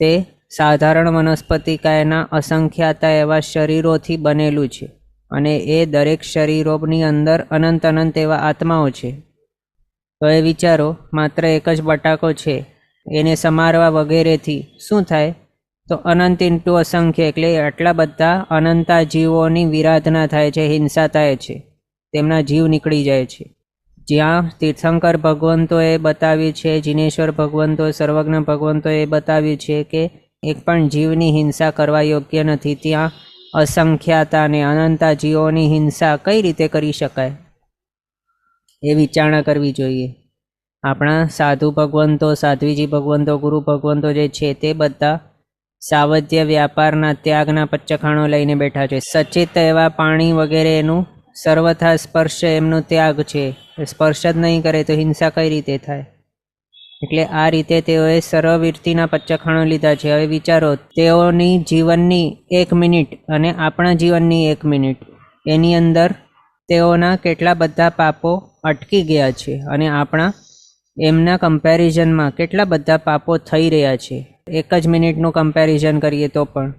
A: તે સાધારણ વનસ્પતિકાયના અસંખ્યાતા એવા શરીરોથી બનેલું છે. અને એ દરેક શરીરોની અંદર અનંત અનંત એવા આત્માઓ છે. તો એ વિચારો, માત્ર એક જ બટાકો છે એને સમારવા વગેરેથી શું થાય? તો અનંત ઇન્ટુ અસંખ્ય, એટલે આટલા બધા અનંતા જીવોની વિરાધના થાય છે, હિંસા થાય છે, તેમના જીવ નીકળી જાય છે. જ્યાં તીર્થંકર ભગવંતોએ બતાવ્યું છે, જિનેશ્વર ભગવંતો, સર્વજ્ઞ ભગવંતોએ બતાવ્યું છે કે એક પણ જીવની હિંસા કરવા યોગ્ય નથી, ત્યાં અસંખ્યાતા અને અનંતા જીવોની હિંસા કઈ રીતે કરી શકાય, એ વિચારણા કરવી જોઈએ. આપણા સાધુ ભગવંતો, સાધ્વીજી ભગવંતો, ગુરુ ભગવંતો જે છે તે બધા સાવધ્ય, વ્યાપારના, ત્યાગના પચ્ચખાણો લઈને બેઠા છે. સચિત એવા પાણી વગેરેનું સર્વથા સ્પર્શ એમનો ત્યાગ છે. સ્પર્શ જ નહીં કરે તો હિંસા કઈ રીતે થાય? એટલે આ રીતે તેઓએ સર્વવીરતીના પચ્ચખાણો લીધા છે. હવે વિચારો, તેઓની જીવનની 1 મિનિટ અને આપણા જીવનની 1 મિનિટ, એની અંદર તેઓના કેટલા બધા પાપો અટકી ગયા છે અને આપણા એમના કમ્પેરિઝનમાં કેટલા બધા પાપો થઈ રહ્યા છે. 1 જ મિનિટનું કમ્પેરિઝન કરીએ તો પણ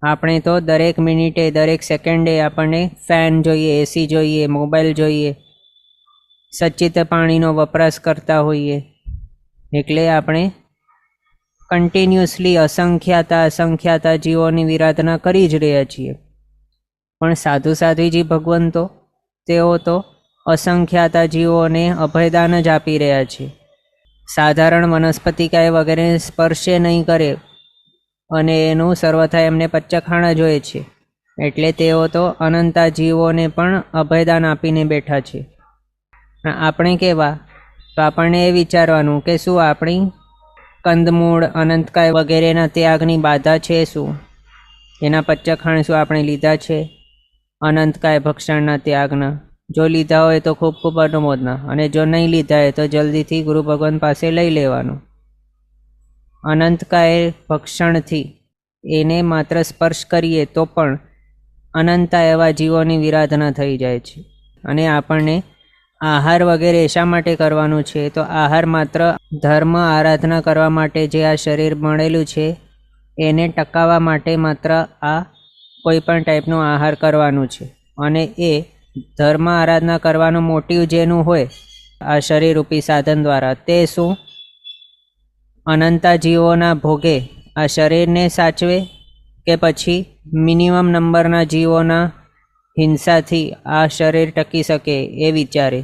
A: આપણે તો દરેક મિનિટે, દરેક સેકન્ડે આપણને ફેન જોઈએ, એસી જોઈએ, મોબાઈલ જોઈએ, સચિત પાણીનો વપરાશ કરતા હોઈએ. એટલે આપણે કન્ટિન્યુઅસલી અસંખ્યાતા જીવોની વિરાધના કરી જ રહ્યા છીએ. પણ સાધુ સાધ્વીજી ભગવંતો, તેઓ તો અસંખ્યાતા જીવોને અભયદાન જ આપી રહ્યા છે. સાધારણ વનસ્પતિકાય વગેરે સ્પર્શે નહીં કરે અને એનું સર્વથા એમને પચ્ચખાણ જ હોય છે. એટલે તેઓ તો અનંતા જીવોને પણ અભયદાન આપીને બેઠા છે. આપણે કેવા? તો આપણને એ વિચારવાનું કે શું આપણી કંદમૂળ, અનંતકાય વગેરેના ત્યાગની બાધા છે? શું એના પચ્ચખાણ શું આપણે લીધા છે? અનંતકાય ભક્ષણના ત્યાગના જો લીધા હોય તો ખૂબ ખૂબ અનુમોદના, અને જો નહીં લીધા હોય તો જલ્દીથી ગુરુ ભગવાન પાસે લઈ લેવાનું. અનંતકાય ભક્ષણથી એને માત્ર સ્પર્શ કરીએ તો પણ અનંતા એવા જીવોની વિરાધના થઈ જાય છે. અને આપણને આહાર વગેરે શા માટે કરવાનું છે? તો આહાર માત્ર ધર્મ આરાધના કરવા માટે જે આ શરીર મળેલું છે એને ટકાવવા માટે માત્ર આ કોઈ પણ ટાઈપનો આહાર કરવાનું છે. અને એ ધર્મ આરાધના કરવાનો મોટિવ જેનું હોય આ શરીરરૂપી સાધન દ્વારા, તે શું? અનંતા જીવોના ભોગે આ શરીરને સાચવે કે પછી મિનિમમ નંબરના જીવોના હિંસાથી આ શરીર ટકી શકે એ વિચારે.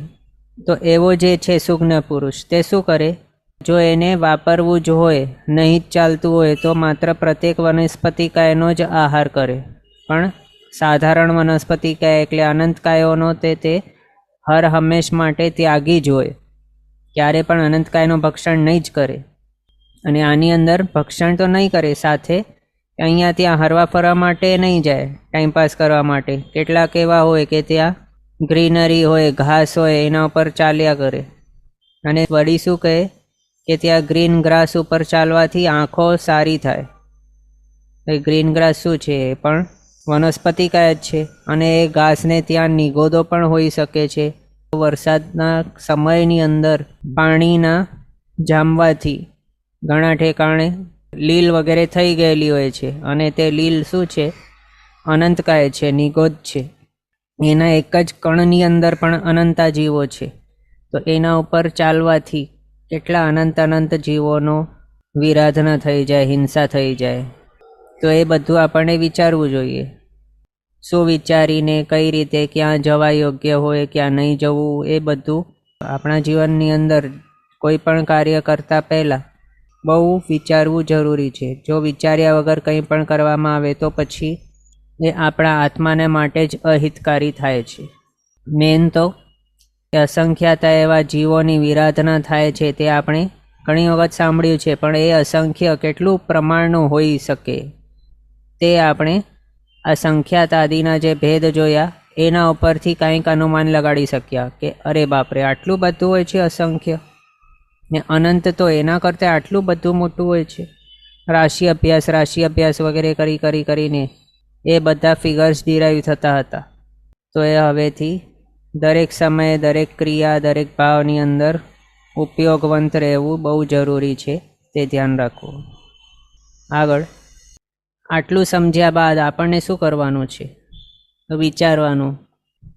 A: તો એવો જે છે સુજ્ઞ પુરુષ, તે શું કરે? જો એને વાપરવું જ હોય, નહીં જ ચાલતું હોય, તો માત્ર પ્રત્યેક વનસ્પતિકાયનો જ આહાર કરે. પણ સાધારણ વનસ્પતિકાય એટલે અનંતકાયોનો તે હર હંમેશ માટે ત્યાગી જ હોય. ક્યારે પણ અનંતકાયનું ભક્ષણ નહીં જ કરે. અને આની અંદર ભક્ષણ તો નહીં કરે, સાથે અહીંયા ત્યાં હરવા ફરવા માટે નહીં જાય, ટાઈમપાસ કરવા માટે. કેટલાક એવા હોય કે ત્યાં ગ્રીનરી હોય, ઘાસ હોય, એના ઉપર ચાલ્યા કરે. અને વળી શું કહે કે ત્યાં ગ્રીન ગ્રાસ ઉપર ચાલવાથી આંખો સારી થાય. ગ્રીન ગ્રાસ શું છે? એ પણ વનસ્પતિકાય જ છે. અને એ ઘાસને ત્યાં નિગોદો પણ હોઈ શકે છે. વરસાદના સમયની અંદર પાણીના જામવાથી ઘણા ઠેકાણે લીલ વગેરે થઈ ગયેલી હોય છે. અને તે લીલ શું છે? અનંતકાય છે, નિગોદ છે. એના એક જ કણની અંદર પણ અનંતા જીવો છે. તો એના ઉપર ચાલવાથી કેટલા અનંત જીવોનો વિરાધના થઈ જાય, હિંસા થઈ જાય. તો એ બધું આપણને વિચારવું જોઈએ. શું વિચારીને કઈ રીતે ક્યાં જવા યોગ્ય હોય, ક્યાં નહીં જવું, એ બધું આપણા જીવનની અંદર કોઈ પણ કાર્ય કરતાં પહેલાં બહુ વિચારવું જરૂરી છે. જો વિચાર્યા વગર કંઈ પણ કરવામાં આવે તો પછી એ આપણા આત્માને માટે જ અહિતકારી થાય છે. મેન તો અસંખ્યાતા એવા જીવોની વિરાધના થાય છે તે આપણે ઘણી વખત સાંભળ્યું છે. પણ એ અસંખ્ય કેટલું પ્રમાણનું હોઈ શકે તે આપણે અસંખ્યાત આદિના જે ભેદ જોયા એના ઉપરથી કાંઈક અનુમાન લગાડી શક્યા કે અરે બાપરે, આટલું બધું હોય છે અસંખ્ય, ને અનંત તો એના કરતાં આટલું બધું મોટું હોય છે. રાશિ અભ્યાસ વગેરે કરીને એ બધા ફિગર્સ ડિરાઈવ થતા હતા. તો એ હવેથી દરેક સમયે, દરેક ક્રિયા, દરેક ભાવની અંદર ઉપયોગવંત રહેવું બહુ જરૂરી છે. તે ધ્યાન રાખવું. આગળ આટલું સમજ્યા બાદ આપણને શું કરવાનું છે? તો વિચારવાનું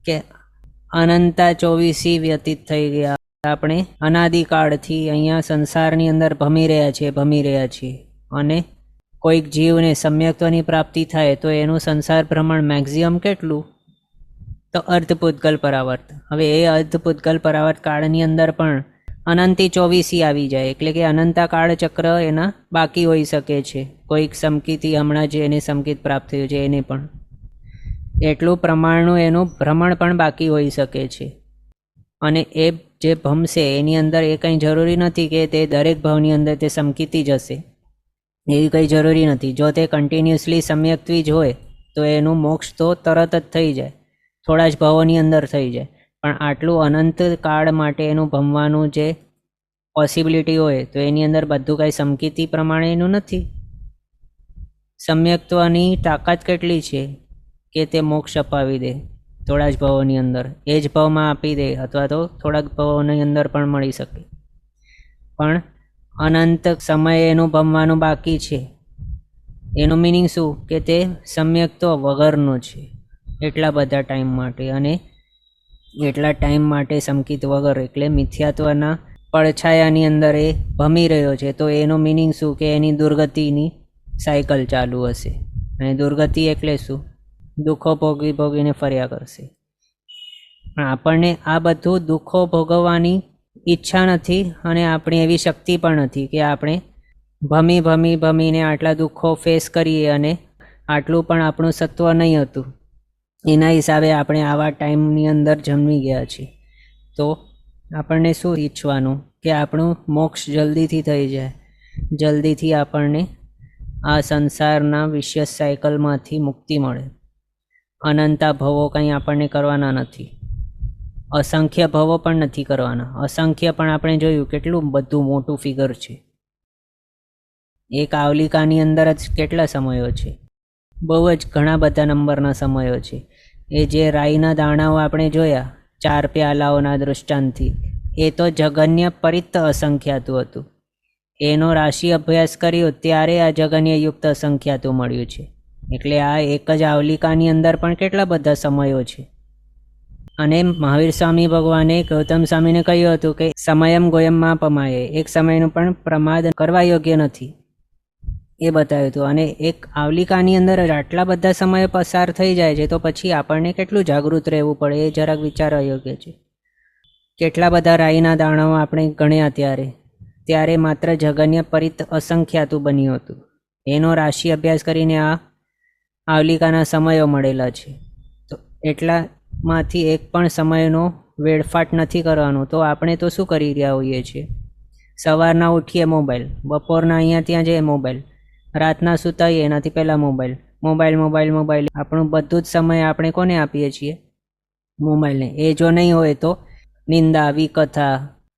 A: કે અનંતા 24 વ્યતીત થઈ ગયા. આપણે અનાદિકાળથી અહીંયા સંસારની અંદર ભમી રહ્યા છીએ. અને કોઈક જીવને સમ્યક્ત્વની પ્રાપ્તિ થાય તો એનું સંસાર ભ્રમણ મેક્ઝિમમ કેટલું? તો અર્ધપૂતગલ પરાવર્ત. હવે એ અર્ધપૂતગલ પરાવર્ત કાળની અંદર પણ અનંતી 24 આવી જાય, એટલે કે અનંતા કાળ ચક્ર એના બાકી હોઈ શકે છે. કોઈક સમકીથી હમણાં જે એને સમકીત પ્રાપ્ત થયું છે એને પણ એટલું પ્રમાણનું એનું ભ્રમણ પણ બાકી હોઈ શકે છે. અને એ જે ભમશે એની અંદર એ કંઈ જરૂરી નથી કે તે દરેક ભાવની અંદર તે સમકીતી જ હશે, એવી કંઈ જરૂરી નથી. જો તે કન્ટિન્યુઅસલી સમ્યક્ત્વી જ હોય તો એનું મોક્ષ તો તરત જ થઈ જાય, થોડા જ ભાવોની અંદર થઈ જાય. પણ આટલું અનંત કાળ માટે એનું ભમવાનું જે પોસિબિલિટી હોય તો એની અંદર બધું કાંઈ સમકીતી પ્રમાણે એનું નથી. સમ્યક્ત્વની તાકાત કેટલી છે કે તે મોક્ષ અપાવી દે થોડા જ ભાવોની અંદર, એ જ ભાવમાં આપી દે, અથવા તો થોડાક ભાવોની અંદર પણ મળી શકે. પણ અનંત સમયે એનું ભમવાનું બાકી છે. એનું મિનિંગ શું કે તે સમ્યક્ત્વ વગરનો છે એટલા બધા ટાઈમ માટે, અને એટલા ટાઈમ માટે સમકીત વગર, એટલે મિથ્યાત્વના પડછાયાની અંદર એ ભમી રહ્યો છે. તો એનું મિનિંગ શું કે એની દુર્ગતિની સાયકલ ચાલુ હશે. અને દુર્ગતિ એટલે શું? દુઃખો ભોગવી ભોગવીને ફર્યા કરશે. પણ આપણને આ બધું દુઃખો ભોગવવાની ઈચ્છા નથી, અને આપણી એવી શક્તિ પણ નથી કે આપણે ભમીને આટલા દુઃખો ફેસ કરીએ. અને આટલું પણ આપણું સત્વ નહીં હતું, એના હિસાબે આપણે આવા ટાઈમની અંદર જન્મી ગયા છીએ. તો આપણને શું ઈચ્છવાનું કે આપણું મોક્ષ જલ્દીથી થઈ જાય, જલ્દીથી આપણને આ સંસારના વિશ્યસ સાયકલમાંથી મુક્તિ મળે. અનંતા ભવો કંઈ આપણને કરવાના નથી, અસંખ્ય ભવો પણ નથી કરવાના. અસંખ્ય પણ આપણે જોયું કેટલું બધું મોટું ફિગર છે. એક આવલિકાની અંદર જ કેટલા સમયો છે, બહુ જ ઘણા બધા નંબરના સમયો છે. એ જે રાઈના દાણાઓ આપણે જોયા 4 પ્યાલાઓના દૃષ્ટાંતથી, એ તો જગન્ય પરિત્ત અસંખ્યાતું હતું. એનો રાશિ અભ્યાસ કર્યો ત્યારે આ જગન્ય યુક્ત અસંખ્યાતું મળ્યું છે. એટલે આ એક જ આવલિકાની અંદર પણ કેટલા બધા સમયો છે. અને મહાવીર સ્વામી ભગવાને ગૌતમ સ્વામીને કહ્યું હતું કે સમયમ ગોયમમાં પમાયે, એક સમયનું પણ પ્રમાદ કરવા યોગ્ય નથી, એ બતાવ્યું હતું. અને એક આવલિકાની અંદર જ આટલા બધા સમય પસાર થઈ જાય છે, તો પછી આપણને કેટલું જાગૃત રહેવું પડે એ જરાક વિચારવા યોગ્ય છે. કેટલા બધા રાઈના દાણાઓ આપણે ગણ્યા ત્યારે માત્ર જગન્ય પરિત અસંખ્યાતું બન્યું હતું. એનો રાશિ અભ્યાસ કરીને આ આવલિકાના સમયો મળેલા છે. તો એટલામાંથી એક પણ સમયનો વેડફાટ નથી કરવાનો. તો આપણે તો શું કરી રહ્યા હોઈએ છીએ? સવારના ઉઠીએ મોબાઈલ, બપોરના અહીંયા ત્યાં જઈએ મોબાઈલ, રાતના સૂતાઈએ એનાથી પહેલાં મોબાઈલ. આપણું બધું જ સમય આપણે કોને આપીએ છીએ? મોબાઈલને. એ જો નહીં હોય તો નિંદા, વિકથા,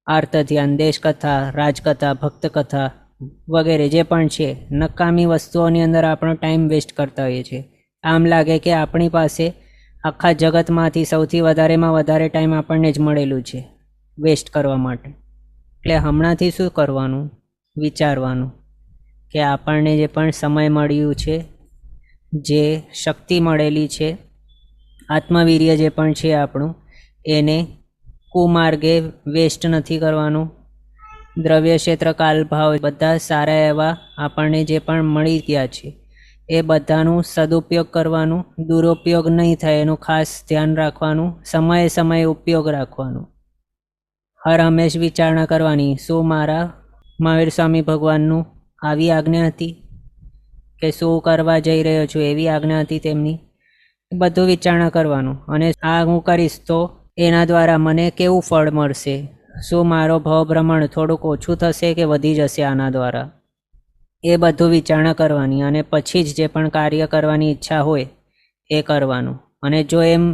A: આર્ત ધ્યાન, દેશકથા, રાજકથા, ભક્તકથા વગેરે જે પણ છે, નકામી વસ્તુઓની અંદર આપણો ટાઈમ વેસ્ટ કરતા હોઈએ છીએ. આમ લાગે કે આપણી પાસે આખા જગતમાંથી સૌથી વધારેમાં વધારે ટાઈમ આપણને જ મળેલું છે વેસ્ટ કરવા માટે. એટલે હમણાંથી શું કરવાનું? વિચારવાનું કે આપણને જે પણ સમય મળ્યું છે, જે શક્તિ મળેલી છે, આત્મવીર્ય જે પણ છે આપણું, એને કુમાર્ગે વેસ્ટ નથી કરવાનું. દ્રવ્ય ક્ષેત્ર, કાલ, ભાવ બધા સારા એવા આપણને જે પણ મળી ગયા છે એ બધાનું સદુપયોગ કરવાનું, દુરુપયોગ નહીં થાય એનું ખાસ ધ્યાન રાખવાનું, સમયે સમયે ઉપયોગ રાખવાનું. હર હંમેશ વિચારણા કરવાની, શું મારા મહાવીર સ્વામી ભગવાનનું આવી આજ્ઞા હતી કે શું કરવા જઈ રહ્યો છું એવી આજ્ઞા હતી તેમની, બધું વિચારણા કરવાનું. અને આ હું કરીશ તો એના દ્વારા મને કેવું ફળ મળશે? શું મારો ભવભ્રમણ થોડુંક ઓછું થશે કે વધી જશે આના દ્વારા? એ બધું વિચારણા કરવાની. અને પછી જ જે પણ કાર્ય કરવાની ઈચ્છા હોય એ કરવાનું. અને જો એમ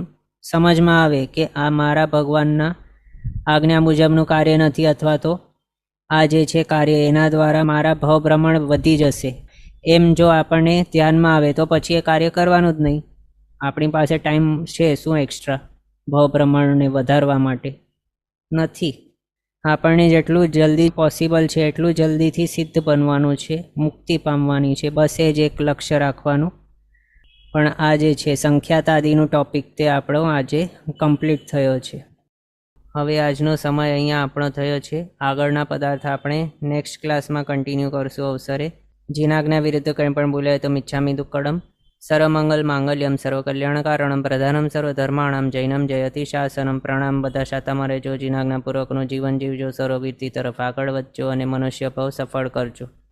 A: સમજમાં આવે કે આ મારા ભગવાનના આજ્ઞા મુજબનું કાર્ય નથી, અથવા તો આ જે છે કાર્ય એના દ્વારા મારા ભવભ્રમણ વધી જશે, એમ જો આપણને ધ્યાનમાં આવે તો પછી એ કાર્ય કરવાનું જ નહીં. આપણી પાસે ટાઈમ છે શું એક્સ્ટ્રા ભવભ્રમણને વધારવા માટે? નથી. આપણને જેટલું જલ્દી પોસિબલ છે એટલું જલ્દીથી સિદ્ધ બનવાનું છે, મુક્તિ પામવાની છે, બસ એ જ એક લક્ષ્ય રાખવાનું. પણ આ જે છે સંખ્યાતાદિનું ટોપિક તે આપણો આજે કમ્પ્લીટ થયો છે. હવે આજનો સમય અહીંયા આપણો થયો છે. આગળના પદાર્થ આપણે નેક્સ્ટ ક્લાસમાં કન્ટિન્યુ કરશું અવસરે. જીનાજ્ઞા વિરુદ્ધ કંઈ પણ બોલાય તો મિચ્છામિ દુક્કડમ. સર્વમંગલ માંગલ્યમ સર્વકલ્યાણકારણમ પ્રધાનમ સર્વધર્માણમ જૈનમ જયતિ શાસનમ. પ્રણામ. બધા શાતામાં રહેજો, જીનાજ્ઞાપૂર્વકનું જીવન જીવજો, સર્વવીરતી તરફ આગળ વધજો અને મનુષ્ય ભવ સફળ કરજો.